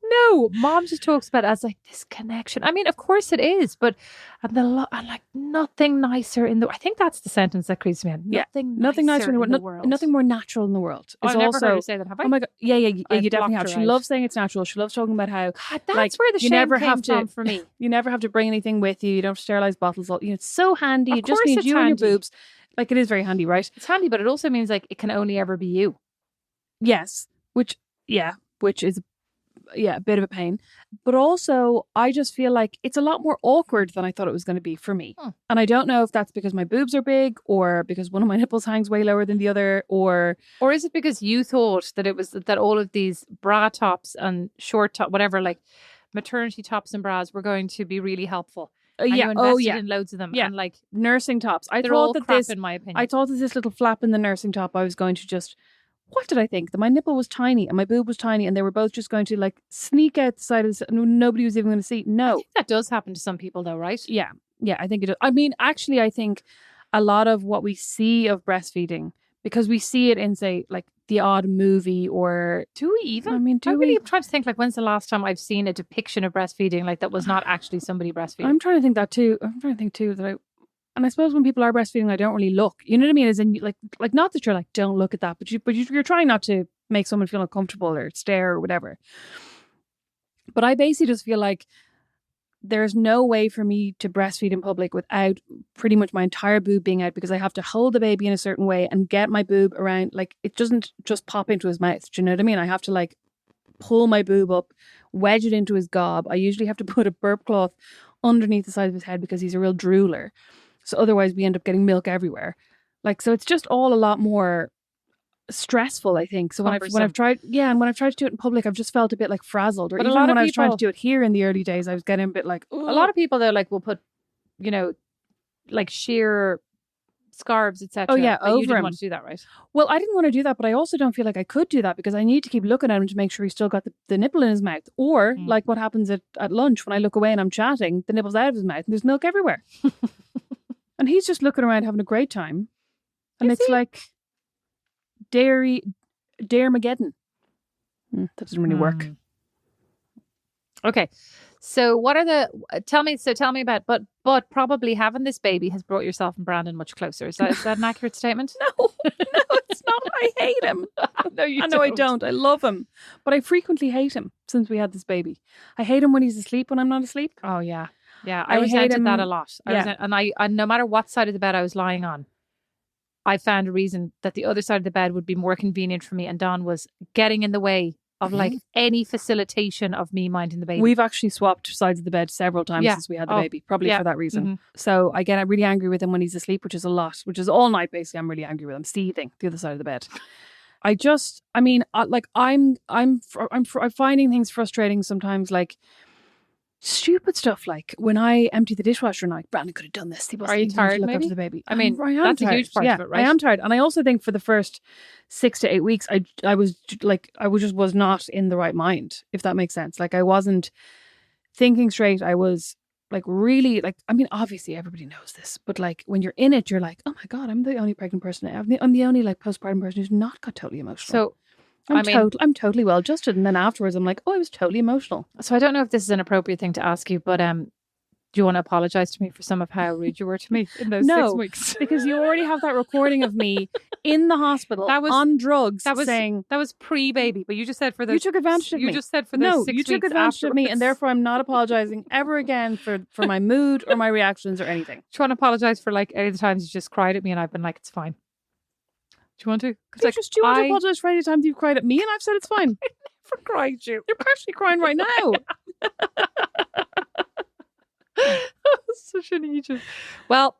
Speaker 1: No, mom just talks about it as like this connection. I mean, of course it is, but and like nothing nicer in the. I think that's the sentence that creeps me out.
Speaker 2: Nothing nicer in the world. Nothing more natural in the world.
Speaker 1: I've never heard her say that. Have I?
Speaker 2: Oh my god! Yeah. You
Speaker 1: I've
Speaker 2: definitely have.
Speaker 1: blocked
Speaker 2: She
Speaker 1: her out.
Speaker 2: loves saying it's natural. She loves talking about how
Speaker 1: God, that's
Speaker 2: like,
Speaker 1: where the
Speaker 2: you
Speaker 1: shame
Speaker 2: never
Speaker 1: came
Speaker 2: have to,
Speaker 1: from for me.
Speaker 2: You never have to bring anything with you. You don't have to sterilize bottles. It's so handy.
Speaker 1: Of
Speaker 2: It just
Speaker 1: course
Speaker 2: needs
Speaker 1: it's
Speaker 2: you and your
Speaker 1: handy.
Speaker 2: boobs. Like it is very handy, right?
Speaker 1: It's handy, but it also means like it can only ever be you.
Speaker 2: Yes, which is a bit of a pain. But also, I just feel like it's a lot more awkward than I thought it was going to be for me. And I don't know if that's because my boobs are big or because one of my nipples hangs way lower than the other or
Speaker 1: is it because you thought that it was that all of these bra tops and short top, whatever, like maternity tops and bras were going to be really helpful. And you invested in loads of them.
Speaker 2: Yeah.
Speaker 1: And like
Speaker 2: nursing tops.
Speaker 1: they're all crap in my opinion.
Speaker 2: I thought that this little flap in the nursing top I was going to just, what did I think? That my nipple was tiny and my boob was tiny and they were both just going to like sneak out the side of this and nobody was even going to see. No.
Speaker 1: I think that does happen to some people though, right?
Speaker 2: Yeah, I think it does. I mean, actually, I think a lot of what we see of breastfeeding because we see it in, say, like the odd movie or...
Speaker 1: Do we even?
Speaker 2: I mean, do
Speaker 1: I really
Speaker 2: we?
Speaker 1: am trying to think, like, when's the last time I've seen a depiction of breastfeeding like that was not actually somebody breastfeeding?
Speaker 2: I'm trying to think that too. I'm trying to think too that and I suppose when people are breastfeeding, I don't really look. You know what I mean? As in, like not that you're like, don't look at that, but you're trying not to make someone feel uncomfortable or stare or whatever. But I basically just feel like there's no way for me to breastfeed in public without pretty much my entire boob being out, because I have to hold the baby in a certain way and get my boob around. Like, it doesn't just pop into his mouth. Do you know what I mean? I have to like pull my boob up, wedge it into his gob. I usually have to put a burp cloth underneath the side of his head because he's a real drooler. So otherwise we end up getting milk everywhere. Like, so it's just all a lot more stressful, I think. So when I've tried to do it in public, I've just felt a bit like frazzled. Or
Speaker 1: But
Speaker 2: even when I was trying to do it here in the early days, I was getting a bit like, ugh.
Speaker 1: A lot of people though, like, will put, you know, like sheer scarves, etc.
Speaker 2: Oh yeah,
Speaker 1: but you
Speaker 2: over
Speaker 1: didn't
Speaker 2: him.
Speaker 1: want to do that, right?
Speaker 2: Well, I didn't want to do that, but I also don't feel like I could do that because I need to keep looking at him to make sure he's still got the nipple in his mouth. Or like what happens at lunch when I look away and I'm chatting, the nipple's out of his mouth and there's milk everywhere. And he's just looking around having a great time. And it's like Dare-mageddon. That doesn't really work.
Speaker 1: Okay. So what are tell me about, but probably having this baby has brought yourself and Brandon much closer. Is that an accurate statement?
Speaker 2: No, it's not. I hate him. No, I don't. I love him. But I frequently hate him since we had this baby. I hate him when he's asleep, when I'm not asleep.
Speaker 1: Oh yeah. Yeah. I resented that a lot. I no matter what side of the bed I was lying on, I found a reason that the other side of the bed would be more convenient for me, and Don was getting in the way of like any facilitation of me minding the baby.
Speaker 2: We've actually swapped sides of the bed several times since we had the baby, probably for that reason. So I get really angry with him when he's asleep, which is a lot, which is all night basically. I'm really angry with him, seething the other side of the bed. I'm finding things frustrating sometimes, like stupid stuff, like when I empty the dishwasher and like, Brandon could have done this.
Speaker 1: Are you tired,
Speaker 2: look
Speaker 1: maybe?
Speaker 2: after the baby.
Speaker 1: I mean,
Speaker 2: that's
Speaker 1: a huge part of it, right?
Speaker 2: I am tired. And I also think for the first 6 to 8 weeks, I was not in the right mind, if that makes sense. Like, I wasn't thinking straight. I was like really like, I mean, obviously everybody knows this, but like when you're in it, you're like, oh my God, I'm the only pregnant person. I'm the only like postpartum person who's not got totally emotional. So I'm totally well adjusted. And then afterwards, I'm like, oh, I was totally emotional.
Speaker 1: So I don't know if this is an appropriate thing to ask you, but do you want to apologize to me for some of how rude you were to me in those 6 weeks?
Speaker 2: Because you already have that recording of me in the hospital on drugs saying...
Speaker 1: That was pre-baby, but you just said for those...
Speaker 2: You took advantage of me.
Speaker 1: You just said for those 6 weeks.
Speaker 2: No, you took advantage of me, and therefore I'm not apologizing ever again for my mood or my reactions or anything.
Speaker 1: Do you want to apologize for like any of the times you just cried at me and I've been like, it's fine? Do you want to?
Speaker 2: Do you want to apologize for any times you've cried at me and I've said it's fine?
Speaker 1: I never cried you.
Speaker 2: You're partially crying right now.
Speaker 1: Such an idiot. Well,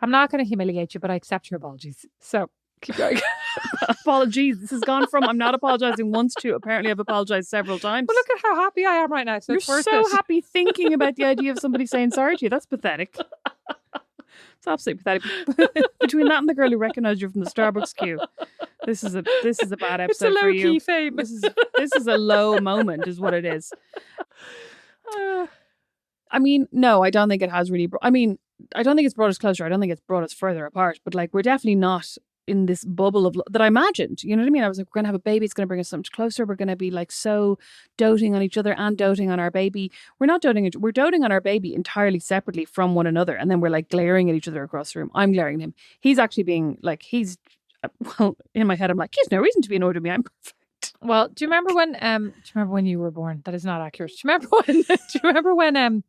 Speaker 1: I'm not going to humiliate you, but I accept your apologies. So keep going.
Speaker 2: Apologies. This has gone from I'm not apologizing once to apparently I've apologized several times.
Speaker 1: But look at how happy I am right now. So
Speaker 2: you're so happy thinking about the idea of somebody saying sorry to you. That's pathetic. It's absolutely pathetic. Between that and the girl who recognised you from the Starbucks queue, this is a bad episode for you.
Speaker 1: It's a low-key fame.
Speaker 2: This is a low moment, is what it is. I mean, no, I don't think it has really. I don't think it's brought us closer. I don't think it's brought us further apart. But like, we're definitely not in this bubble of that I imagined. You know what I mean? I was like, we're going to have a baby. It's going to bring us so much closer. We're going to be like so doting on each other and doting on our baby. We're not doting. We're doting on our baby entirely separately from one another. And then we're like glaring at each other across the room. I'm glaring at him. He's actually being like, well, in my head, I'm like, he has no reason to be annoyed at me. I'm perfect.
Speaker 1: Well, do you remember when you were born? That is not accurate. Do you remember when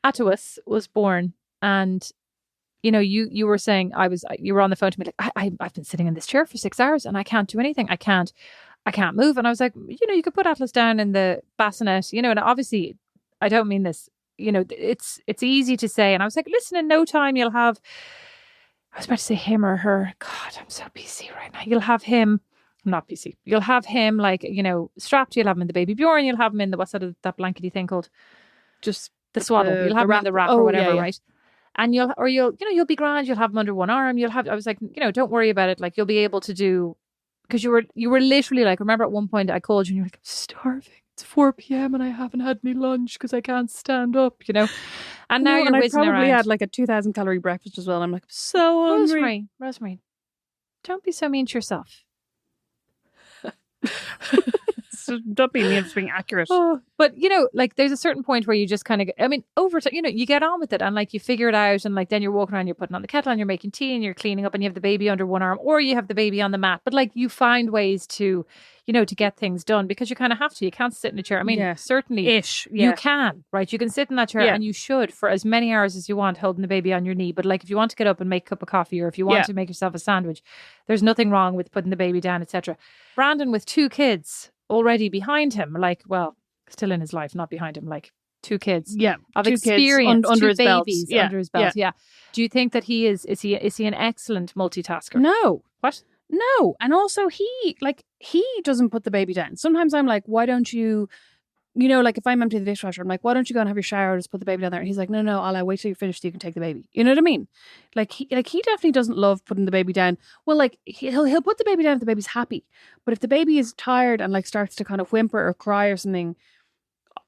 Speaker 1: Atawus was born and you know, you were saying you were on the phone to me like, I've been sitting in this chair for 6 hours and I can't do anything. I can't move. And I was like, you know, you could put Atlas down in the bassinet, you know, and obviously I don't mean this, you know, it's easy to say. And I was like, listen, in no time I was about to say him or her. God, I'm so PC right now. You'll have him, I'm not PC. You'll have him like, you know, strapped. You'll have him in the baby Bjorn. You'll have him in the, what's that blankety thing called? Just the swaddle. You'll have him in the wrap or whatever, right? And you'll be grand. You'll have him under one arm. I was like, you know, don't worry about it. Like, you'll be able to do, because you were literally like, remember at one point I called you and you were like, I'm starving. It's 4 p.m. and I haven't had any lunch because I can't stand up, you know. And now you're whizzing around.
Speaker 2: I probably had like a 2,000 calorie breakfast as well. And I'm like, so hungry.
Speaker 1: Rosemary, Don't be so mean to yourself.
Speaker 2: So don't be me, I'm just being accurate.
Speaker 1: Oh, but you know, like there's a certain point where you just kind of, I mean, over time, you know, you get on with it and like you figure it out and like then you're walking around, you're putting on the kettle and you're making tea and you're cleaning up and you have the baby under one arm or you have the baby on the mat. But like you find ways to, you know, to get things done because you kind of have to. You can't sit in a chair. I mean, certainly you can, right? You can sit in that chair and you should for as many hours as you want holding the baby on your knee. But like if you want to get up and make a cup of coffee or if you want to make yourself a sandwich, there's nothing wrong with putting the baby down, etc. Brandon with 2 kids already behind him, like, well, still in his life, not behind him, like 2 kids of
Speaker 2: 2
Speaker 1: experience,
Speaker 2: kids under
Speaker 1: 2
Speaker 2: his
Speaker 1: babies
Speaker 2: belt.
Speaker 1: under his belt. Yeah. Do you think that he is he an excellent multitasker?
Speaker 2: No.
Speaker 1: What?
Speaker 2: No. And also he doesn't put the baby down. Sometimes I'm like, why don't you, you know, like if I'm emptying the dishwasher, I'm like, why don't you go and have your shower, just put the baby down there? And he's like, no, I'll wait till you're finished so you can take the baby. You know what I mean? Like he definitely doesn't love putting the baby down. Well, like he'll put the baby down if the baby's happy. But if the baby is tired and like starts to kind of whimper or cry or something,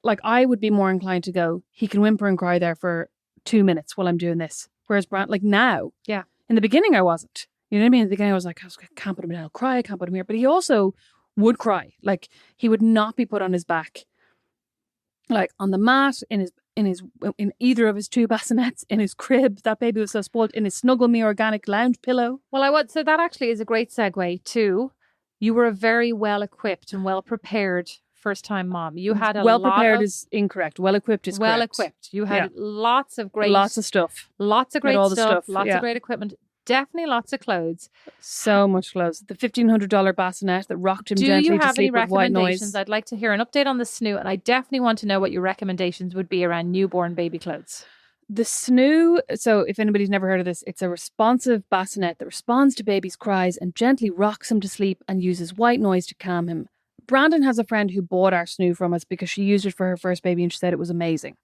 Speaker 2: like I would be more inclined to go, he can whimper and cry there for 2 minutes while I'm doing this. Whereas Brand, like now, in the beginning I wasn't. You know what I mean? In the beginning I was like, I can't put him down, I'll cry, I can't put him here. But he also would cry. Like he would not be put on his back. Like on the mat, in either of his 2 bassinets, in his crib. That baby was so spoiled. In his Snuggle Me organic lounge pillow.
Speaker 1: Well, I would. So that actually is a great segue to, you were a very well equipped and well prepared first time mom. You had a
Speaker 2: well prepared is incorrect. Well equipped is
Speaker 1: well
Speaker 2: correct.
Speaker 1: equipped. You had lots of great,
Speaker 2: lots of stuff,
Speaker 1: lots of great
Speaker 2: all the
Speaker 1: stuff,
Speaker 2: stuff.
Speaker 1: Lots of great equipment. Definitely lots of clothes.
Speaker 2: So much clothes. The $1,500 bassinet that rocked him gently to sleep with white noise.
Speaker 1: I'd like to hear an update on the snoo, and I definitely want to know what your recommendations would be around newborn baby clothes.
Speaker 2: The snoo, so if anybody's never heard of this, it's a responsive bassinet that responds to baby's cries and gently rocks him to sleep and uses white noise to calm him. Brandon has a friend who bought our snoo from us because she used it for her first baby and she said it was amazing.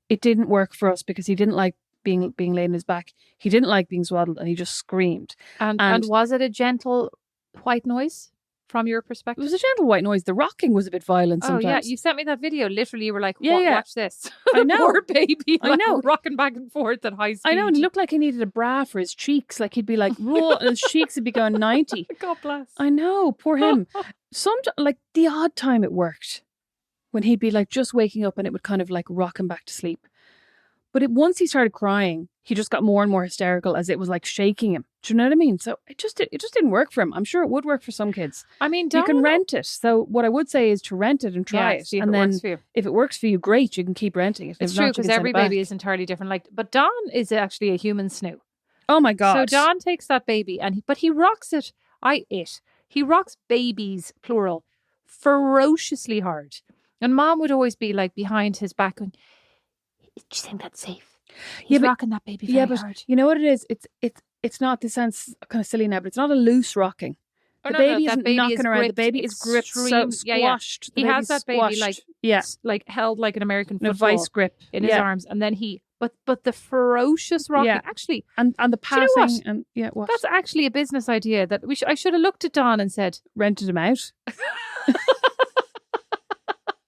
Speaker 2: It didn't work for us because he didn't like being laid in his back. He didn't like being swaddled and he just screamed.
Speaker 1: And was it a gentle white noise from your perspective?
Speaker 2: It was a gentle white noise. The rocking was a bit violent sometimes.
Speaker 1: Oh yeah, you sent me that video. Literally you were like, watch this.
Speaker 2: I know.
Speaker 1: Poor baby.
Speaker 2: I know.
Speaker 1: Rocking back and forth at high speed.
Speaker 2: I know, and he looked like he needed a bra for his cheeks. Like he'd be like raw and his cheeks would be going 90.
Speaker 1: God bless.
Speaker 2: I know, poor him. Like the odd time it worked when he'd be like just waking up and it would kind of like rock him back to sleep. But once he started crying, he just got more and more hysterical as it was like shaking him. Do you know what I mean? So it just didn't work for him. I'm sure it would work for some kids.
Speaker 1: I mean,
Speaker 2: you can rent it. So what I would say is to rent it and try it. And then if it works for you, great, you can keep renting it.
Speaker 1: It's true because every baby is entirely different. Like, but Don is actually a human snoo.
Speaker 2: Oh my God.
Speaker 1: So Don takes that baby but he rocks it. He rocks babies, plural, ferociously hard. And Mom would always be like behind his back going, do you think that's safe? He's rocking that baby very hard.
Speaker 2: You know what it is? It's not, this sounds kind of silly now, but it's not a loose rocking. The baby isn't knocking around. The baby is gripped, so squashed.
Speaker 1: He has that baby like held like an American football,
Speaker 2: a vice grip
Speaker 1: in his arms, and then but the ferocious rocking actually,
Speaker 2: and the passing, and what?
Speaker 1: That's actually a business idea that I should have looked at Don and said,
Speaker 2: rented him out.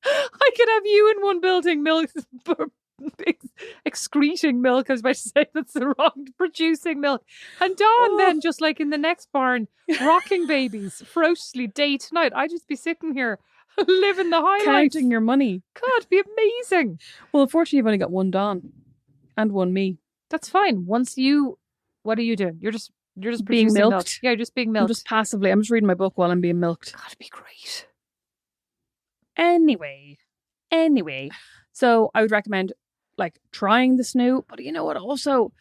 Speaker 1: I could have you in one building, milk. Excreting milk, I was about to say that's the wrong, producing milk, and Dawn then just like in the next barn rocking babies ferociously day to night. I'd just be sitting here living the highlights,
Speaker 2: counting your money.
Speaker 1: God, it'd be amazing.
Speaker 2: Well, unfortunately you've only got one Dawn and one me.
Speaker 1: That's fine. What are you doing? You're just
Speaker 2: being milked.
Speaker 1: Milk. Yeah, you're just being milked.
Speaker 2: I'm just passively, I'm just reading my book while I'm being milked.
Speaker 1: God, it'd be great.
Speaker 2: Anyway, so I would recommend like trying the snoo, but you know what, also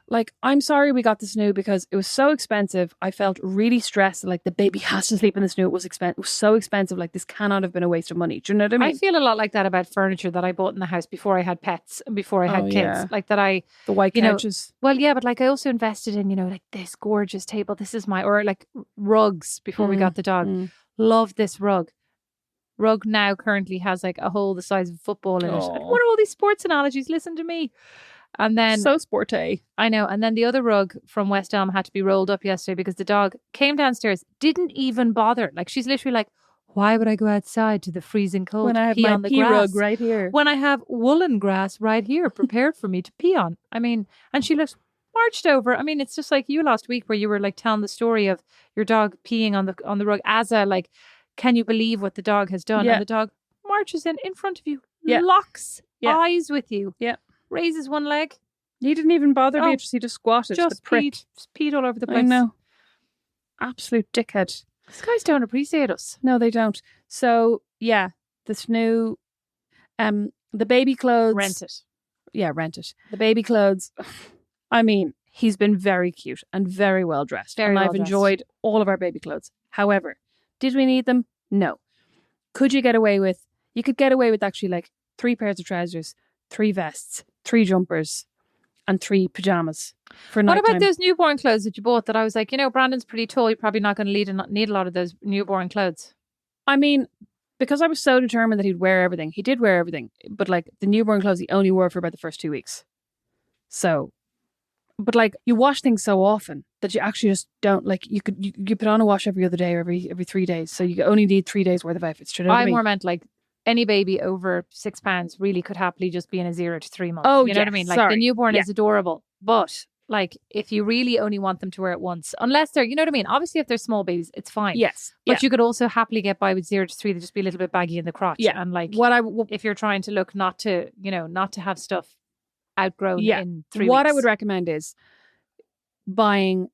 Speaker 2: like I'm sorry we got the snoo because it was so expensive. I felt really stressed, like the baby has to sleep in the snoo. It was so expensive, like this cannot have been a waste of money. Do you know what I mean?
Speaker 1: I feel a lot like that about furniture that I bought in the house before I had pets and before I had kids. Like that
Speaker 2: the white couches.
Speaker 1: Well, yeah, but like I also invested in, like this gorgeous table. This is or like rugs before we got the dog. Love this rug. Rug now currently has like a hole the size of a football in it. What are all these sports analogies? Listen to me. And then
Speaker 2: so sporty.
Speaker 1: I know. And then the other rug from West Elm had to be rolled up yesterday because the dog came downstairs, didn't even bother. Like she's literally like, why would I go outside to the freezing cold
Speaker 2: when I have my pee rug right here?
Speaker 1: When I have woolen grass right here prepared for me to pee on. I mean, and she looks, marched over. I mean, it's just like you last week where you were like telling the story of your dog peeing on the rug as a like, can you believe what the dog has done?
Speaker 2: Yeah.
Speaker 1: And the dog marches in front of you,
Speaker 2: Yeah.
Speaker 1: locks
Speaker 2: Yeah.
Speaker 1: eyes with you,
Speaker 2: Yeah.
Speaker 1: raises one leg,
Speaker 2: He didn't even bother
Speaker 1: Oh,
Speaker 2: Beatrice. He just squatted.
Speaker 1: just
Speaker 2: the prick.
Speaker 1: peed all over the place.
Speaker 2: I know. Absolute dickhead.
Speaker 1: These guys don't appreciate us.
Speaker 2: No, they don't. So yeah, this new, the baby clothes.
Speaker 1: Rent it.
Speaker 2: Yeah, rent it. The baby clothes. I mean, he's been very cute and very well dressed.
Speaker 1: Very
Speaker 2: and
Speaker 1: well
Speaker 2: I've
Speaker 1: dressed.
Speaker 2: enjoyed all of our baby clothes. However, did we need them? No. Could you get away with, you could get away with actually like 3 pairs of trousers, 3 vests, 3 jumpers, and 3 pajamas for
Speaker 1: What
Speaker 2: nighttime.
Speaker 1: about those newborn clothes that you bought that I was like, Brandon's pretty tall. You're probably not going to need a lot of those newborn clothes.
Speaker 2: I mean, because I was so determined that he'd wear everything. He did wear everything. But like the newborn clothes, he only wore for about the first 2 weeks. So, but like you wash things so often that you actually just don't like, you put on a wash every other day or every 3 days. So you only need 3 days worth of outfits. Do you know what I
Speaker 1: I
Speaker 2: mean?
Speaker 1: more meant like any baby over 6 pounds really could happily just be in a 0 to 3 months.
Speaker 2: Oh,
Speaker 1: you know what I
Speaker 2: yes,
Speaker 1: mean? Like
Speaker 2: sorry.
Speaker 1: the newborn
Speaker 2: Yeah.
Speaker 1: is adorable, but like if you really only want them to wear it once, unless they're, you know what I mean? Obviously, if they're small babies, it's fine.
Speaker 2: Yes.
Speaker 1: But you could also happily get by with 0 to 3. They just be a little bit baggy in the crotch.
Speaker 2: Yeah.
Speaker 1: And like
Speaker 2: What I
Speaker 1: if you're trying to look not to have stuff outgrown
Speaker 2: Yeah.
Speaker 1: in 3
Speaker 2: what
Speaker 1: weeks.
Speaker 2: I would recommend is buying,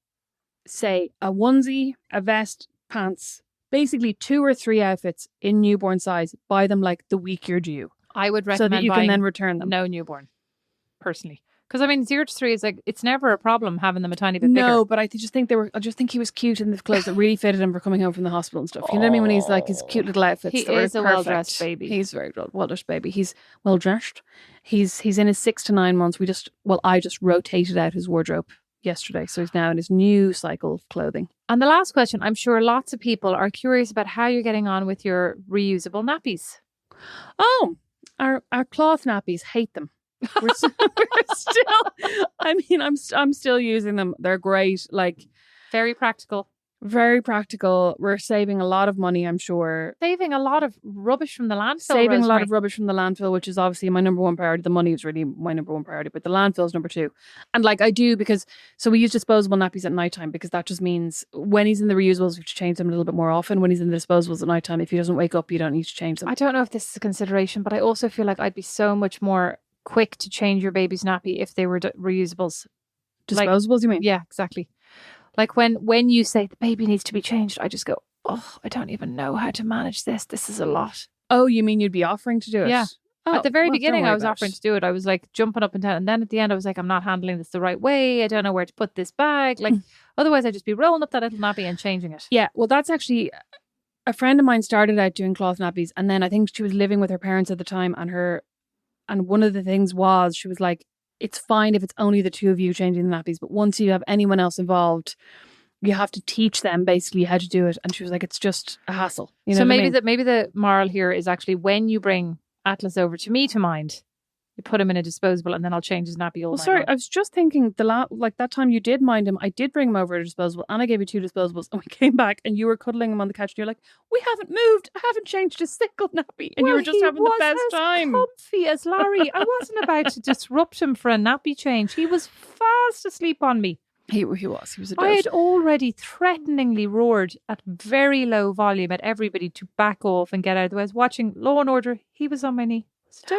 Speaker 2: say, a onesie, a vest, pants, basically 2 or 3 outfits in newborn size. Buy them like the week you're due,
Speaker 1: I would recommend
Speaker 2: so that you
Speaker 1: buying
Speaker 2: can then return them.
Speaker 1: no newborn, personally. Because I mean, 0 to 3 is like, it's never a problem having them a tiny bit
Speaker 2: No,
Speaker 1: bigger.
Speaker 2: but I just think I just think he was cute in the clothes that really fitted him for coming home from the hospital and stuff. You know what I mean? When he's like his cute little outfits.
Speaker 1: He
Speaker 2: that were
Speaker 1: is a
Speaker 2: perfect.
Speaker 1: well-dressed baby.
Speaker 2: He's very well-dressed baby. He's well dressed. He's in his 6 to 9 months. I just rotated out his wardrobe yesterday, so he's now in his new cycle of clothing.
Speaker 1: And the last question, I'm sure lots of people are curious about how you're getting on with your reusable nappies.
Speaker 2: Oh, our cloth nappies, hate them. We're still. I mean, I'm still using them. They're great. Like
Speaker 1: Very practical.
Speaker 2: very practical. We're saving a lot of money, I'm sure.
Speaker 1: Saving a lot of rubbish from the landfill.
Speaker 2: Saving a lot
Speaker 1: Rosemary.
Speaker 2: of rubbish from the landfill, which is obviously my number one priority. The money is really my number one priority, but the landfill is number 2. And like I do so we use disposable nappies at nighttime because that just means when he's in the reusables, we have to change them a little bit more often. When he's in the disposables at nighttime, if he doesn't wake up, you don't need to change them.
Speaker 1: I don't know if this is a consideration, but I also feel like I'd be so much more quick to change your baby's nappy if they were reusables.
Speaker 2: Disposables, you mean?
Speaker 1: Yeah, exactly. Like when you say the baby needs to be changed, I just go, oh, I don't even know how to manage this. This is a lot.
Speaker 2: Oh, you mean you'd be offering to do it?
Speaker 1: Yeah.
Speaker 2: Oh,
Speaker 1: At the very
Speaker 2: well,
Speaker 1: beginning,
Speaker 2: don't worry
Speaker 1: I was
Speaker 2: about
Speaker 1: offering
Speaker 2: it.
Speaker 1: to do it. I was like jumping up and down. And then at the end, I was like, I'm not handling this the right way. I don't know where to put this bag. Like, otherwise, I'd just be rolling up that little nappy and changing it.
Speaker 2: Yeah, well, that's actually a friend of mine started out doing cloth nappies, and then I think she was living with her parents at the time, and one of the things was she was like, it's fine if it's only the 2 of you changing the nappies, but once you have anyone else involved, you have to teach them basically how to do it. And she was like, it's just a hassle. You know
Speaker 1: So
Speaker 2: what I
Speaker 1: maybe
Speaker 2: mean?
Speaker 1: maybe the moral here is actually when you bring Atlas over to me to mind, you put him in a disposable and then I'll change his nappy all
Speaker 2: Well,
Speaker 1: night
Speaker 2: sorry,
Speaker 1: long.
Speaker 2: I was just thinking like that time you did mind him, I did bring him over to a disposable and I gave you 2 disposables and we came back and you were cuddling him on the couch and you're like, we haven't moved. I haven't changed a single nappy. And you were just having the best time.
Speaker 1: Comfy as Larry. I wasn't about to disrupt him for a nappy change. He was fast asleep on me.
Speaker 2: He was a
Speaker 1: I
Speaker 2: dote.
Speaker 1: had already threateningly roared at very low volume at everybody to back off and get out of the way. I was watching Law and Order. He was on my knee.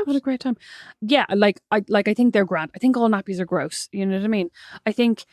Speaker 2: What a great time. Yeah, I think they're grand. I think all nappies are gross. You know what I mean? I think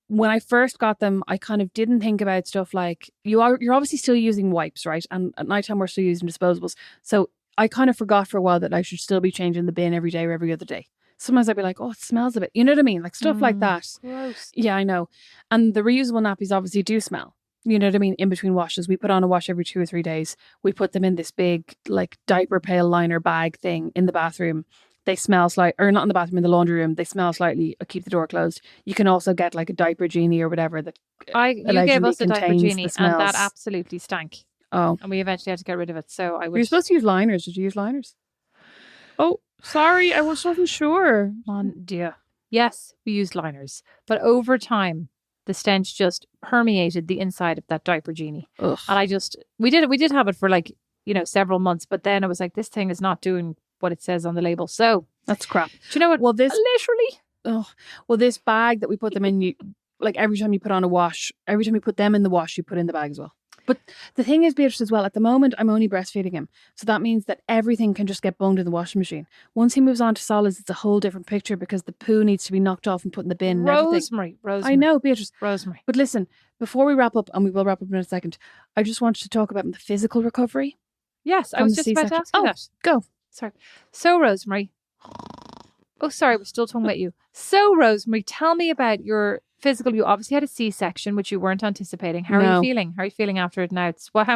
Speaker 2: when I first got them, I kind of didn't think about stuff like you're obviously still using wipes, right? And at nighttime we're still using disposables. So I kind of forgot for a while that I should still be changing the bin every day or every other day. Sometimes I'd be like, oh, it smells a bit. You know what I mean? Like stuff like that.
Speaker 1: Gross.
Speaker 2: Yeah, I know. And the reusable nappies obviously do smell. You know what I mean? In between washes, we put on a wash every 2 or 3 days. We put them in this big like diaper pail liner bag thing in the bathroom. They smell slightly, or not in the bathroom, in the laundry room. They smell slightly. I keep the door closed. You can also get like a diaper genie or whatever that
Speaker 1: You gave us a diaper
Speaker 2: contains
Speaker 1: genie
Speaker 2: the
Speaker 1: and that
Speaker 2: smells.
Speaker 1: absolutely stank.
Speaker 2: Oh,
Speaker 1: And we eventually had to get rid of it. So I
Speaker 2: you're
Speaker 1: would...
Speaker 2: supposed to use liners. Did you use liners? Oh, sorry, I wasn't sure.
Speaker 1: Mon Dieu. Yes, we used liners. But over time, the stench just permeated the inside of that diaper genie.
Speaker 2: Ugh.
Speaker 1: And we did have it for like, several months. But then I was like, this thing is not doing what it says on the label. So,
Speaker 2: That's crap.
Speaker 1: do you know what?
Speaker 2: Well, this
Speaker 1: Literally
Speaker 2: oh, well, this bag that we put them in, like every time you put on a wash, every time you put them in the wash, you put in the bag as well. But the thing is, Beatrice, as well, at the moment, I'm only breastfeeding him. So that means that everything can just get bunged in the washing machine. Once he moves on to solids, it's a whole different picture because the poo needs to be knocked off and put in the bin and everything.
Speaker 1: Rosemary.
Speaker 2: I know, Beatrice.
Speaker 1: Rosemary.
Speaker 2: But listen, before we wrap up, and we will wrap up in a second, I just wanted to talk about the physical recovery.
Speaker 1: Yes, I was just about to ask you that.
Speaker 2: Go.
Speaker 1: Sorry. So, Rosemary. Oh, sorry, we're still talking about you. So, Rosemary, tell me about your physical. You obviously had a C-section, which you weren't anticipating. How are you feeling? How are you feeling after it now? It's what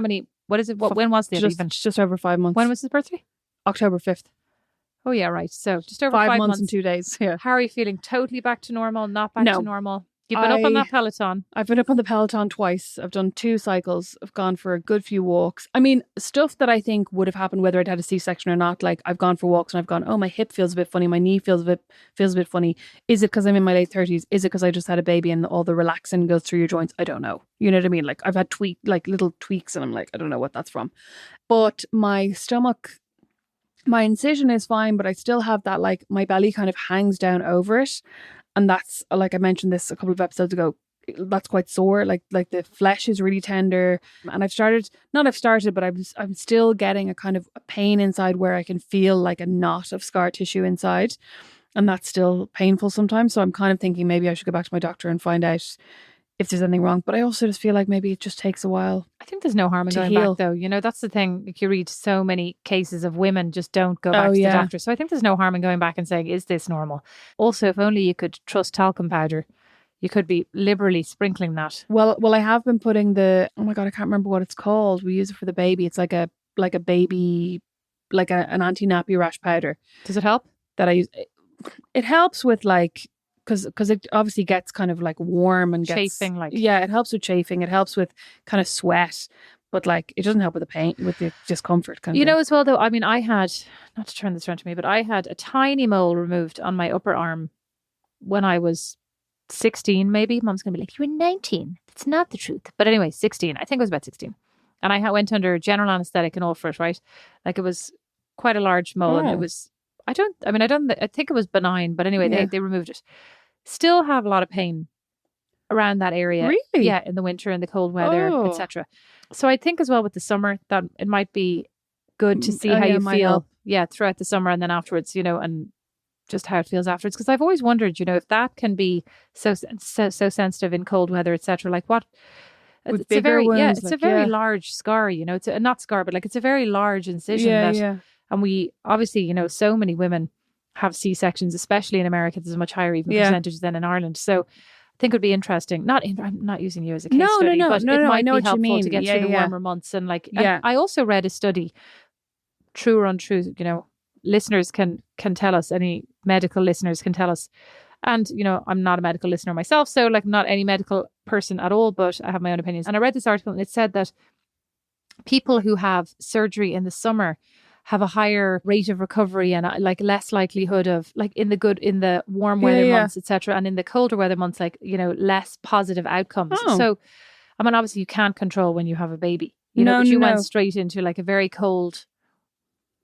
Speaker 1: is it? When was it even?
Speaker 2: Just over 5 months.
Speaker 1: When was his birthday?
Speaker 2: October 5th.
Speaker 1: Oh, yeah, right. So just over
Speaker 2: 5 months and 2 days. Yeah.
Speaker 1: How are you feeling? Totally back to normal? Not back to normal? You've been up on that Peloton.
Speaker 2: I've been up on the Peloton twice. I've done 2 cycles. I've gone for a good few walks. I mean, stuff that I think would have happened whether I'd had a C-section or not. Like I've gone for walks and I've gone, oh, my hip feels a bit funny. My knee feels a bit funny. Is it because I'm in my late 30s? Is it because I just had a baby and all the relaxing goes through your joints? I don't know. You know what I mean? Like I've had little tweaks and I'm like, I don't know what that's from. But my stomach, my incision is fine, but I still have that, like my belly kind of hangs down over it. And that's, like I mentioned this a couple of episodes ago, that's quite sore. Like the flesh is really tender. And but I'm still getting a kind of a pain inside where I can feel like a knot of scar tissue inside. And that's still painful sometimes. So I'm kind of thinking maybe I should go back to my doctor and find out if there's anything wrong. But I also just feel like maybe it just takes a while.
Speaker 1: I think there's no harm in going back though. You know, that's the thing. Like you read so many cases of women just don't go back to the doctor. So I think there's no harm in going back and saying, is this normal? Also, if only you could trust talcum powder, you could be liberally sprinkling that.
Speaker 2: Well, I have been putting oh my God, I can't remember what it's called. We use it for the baby. It's like a baby, like an anti-nappy rash powder.
Speaker 1: Does it help?
Speaker 2: That I use. It helps with like, because it obviously gets kind of like warm and gets
Speaker 1: chafing, like
Speaker 2: it helps with chafing. It helps with kind of sweat, but like it doesn't help with the pain, with the discomfort kind of
Speaker 1: thing.
Speaker 2: Know
Speaker 1: as well though, I mean, I had, not to turn this around to me, but I had a tiny mole removed on my upper arm when I was 16 maybe. Mom's gonna be like, you were 19. That's not the truth. But anyway, 16. I think I was about 16. And I went under general anesthetic and all for it, right? Like it was quite a large mole and it was, I think it was benign, but anyway, they removed it. Still have a lot of pain around that area.
Speaker 2: Really?
Speaker 1: Yeah, in the winter, in the cold weather, etc. So I think as well with the summer that it might be good to see how you feel. Yeah, throughout the summer and then afterwards, and just how it feels afterwards. Because I've always wondered, if that can be so sensitive in cold weather, etc. Like what?
Speaker 2: With it's a very wounds,
Speaker 1: it's a very large scar. It's a not scar, but like it's a very large incision. And we obviously, so many women have C-sections, especially in America. There's a much higher even percentage than in Ireland. So I think it would be interesting. I'm not using you as a case study, but it might be helpful to get through the warmer months. And and I also read a study, true or untrue, listeners can tell us, any medical listeners can tell us. And, I'm not a medical listener myself, so like not any medical person at all, but I have my own opinions. And I read this article and it said that people who have surgery in the summer have a higher rate of recovery and like less likelihood of like in the warm weather months, etc. And in the colder weather months, like, less positive outcomes. So, I mean, obviously you can't control when you have a baby, but you went straight into like a very cold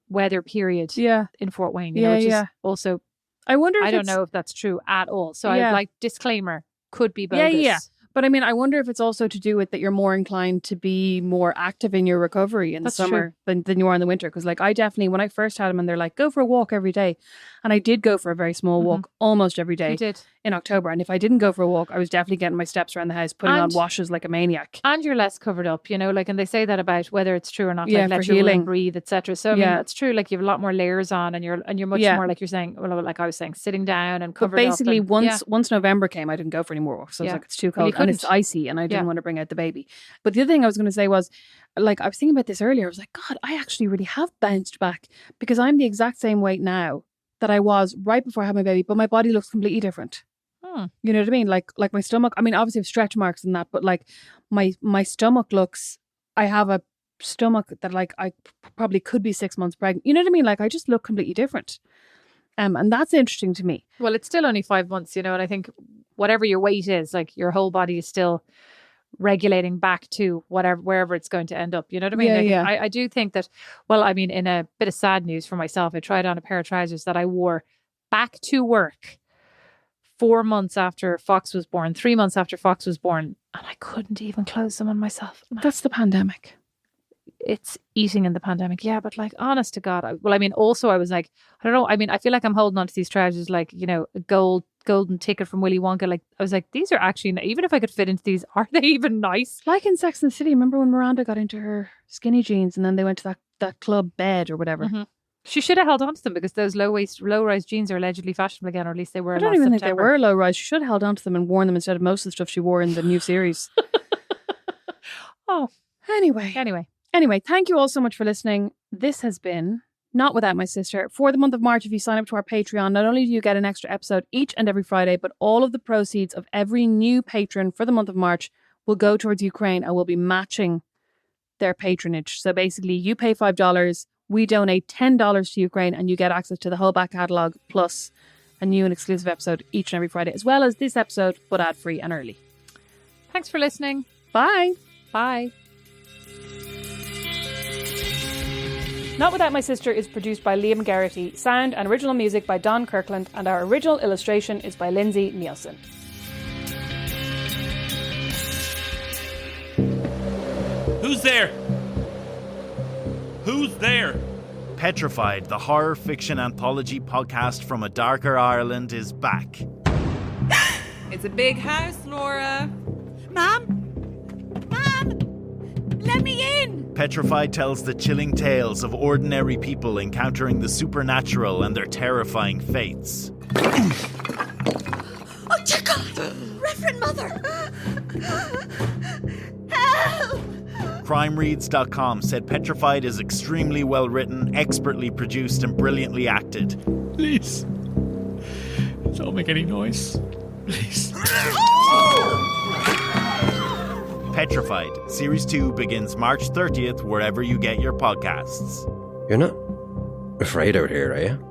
Speaker 1: weather period in Fort Wayne, which is also, I don't know if that's true at all. So I like disclaimer, could be bogus.
Speaker 2: Yeah. But I mean, I wonder if it's also to do with that you're more inclined to be more active in your recovery in the summer than you are in the winter. Because like I definitely, when I first had him and they're like, go for a walk every day. And I did go for a very small walk almost every day in October. And if I didn't go for a walk, I was definitely getting my steps around the house, putting on washes like a maniac.
Speaker 1: And you're less covered up, like, and they say that about whether it's true or not, like let your woman breathe, etc. So I mean, that's true. Like you have a lot more layers on and you're much more like you're saying, well, like I was saying, sitting down and covered
Speaker 2: up. But basically
Speaker 1: up
Speaker 2: once November came, I didn't go for any more walks. So I was like, it's too cold and it's icy and I didn't want to bring out the baby. But the other thing I was going to say was, like, I was thinking about this earlier. I was like, God, I actually really have bounced back because I'm the exact same weight now that I was right before I had my baby, but my body looks completely different. You know what I mean? Like my stomach, I mean, obviously I have stretch marks and that, but like my stomach looks, I have a stomach that like I probably could be 6 months pregnant. You know what I mean? Like I just look completely different. And that's interesting to me.
Speaker 1: Well, it's still only 5 months, and I think whatever your weight is, like your whole body is still regulating back to wherever it's going to end up. You know what I mean? I do think that, well, I mean, in a bit of sad news for myself, I tried on a pair of trousers that I wore back to work 4 months after Fox was born, 3 months after Fox was born, and I couldn't even close them on myself.
Speaker 2: That's the pandemic.
Speaker 1: It's eating in the pandemic. Yeah, but like, honest to God. Also I was like, I don't know. I mean, I feel like I'm holding on to these trousers like, you know, a golden ticket from Willy Wonka. Like, I was like, these are actually, even if I could fit into these, are they even nice?
Speaker 2: Like in Sex and the City, remember when Miranda got into her skinny jeans and then they went to that club bed or whatever?
Speaker 1: Mm-hmm. She should have held on to them because those low-rise jeans are allegedly fashionable again, or at least they were.
Speaker 2: I don't even think they were low-rise. She should have held on to them and worn them instead of most of the stuff she wore in the new series.
Speaker 1: Oh.
Speaker 2: Anyway, thank you all so much for listening. This has been Not Without My Sister. For the month of March, if you sign up to our Patreon, not only do you get an extra episode each and every Friday, but all of the proceeds of every new patron for the month of March will go towards Ukraine and will be matching their patronage. So basically, you pay $5, we donate $10 to Ukraine, and you get access to the whole back catalogue, plus a new and exclusive episode each and every Friday, as well as this episode, but ad-free and early.
Speaker 1: Thanks for listening.
Speaker 2: Bye.
Speaker 1: Bye.
Speaker 2: Not Without My Sister is produced by Liam Garrity, sound and original music by Don Kirkland, and our original illustration is by Lindsay Nielsen.
Speaker 3: Who's there? Who's there?
Speaker 4: Petrified, the horror fiction anthology podcast from a darker Ireland, is back.
Speaker 5: It's a big house, Laura. Mom? Let me in!
Speaker 4: Petrified tells the chilling tales of ordinary people encountering the supernatural and their terrifying fates.
Speaker 5: Oh, dear God! Reverend Mother! Help!
Speaker 4: CrimeReads.com said Petrified is extremely well written, expertly produced, and brilliantly acted.
Speaker 3: Please. Don't make any noise. Please.
Speaker 4: Petrified. Series 2 begins March 30th, wherever you get your podcasts.
Speaker 6: You're not afraid out here, are you?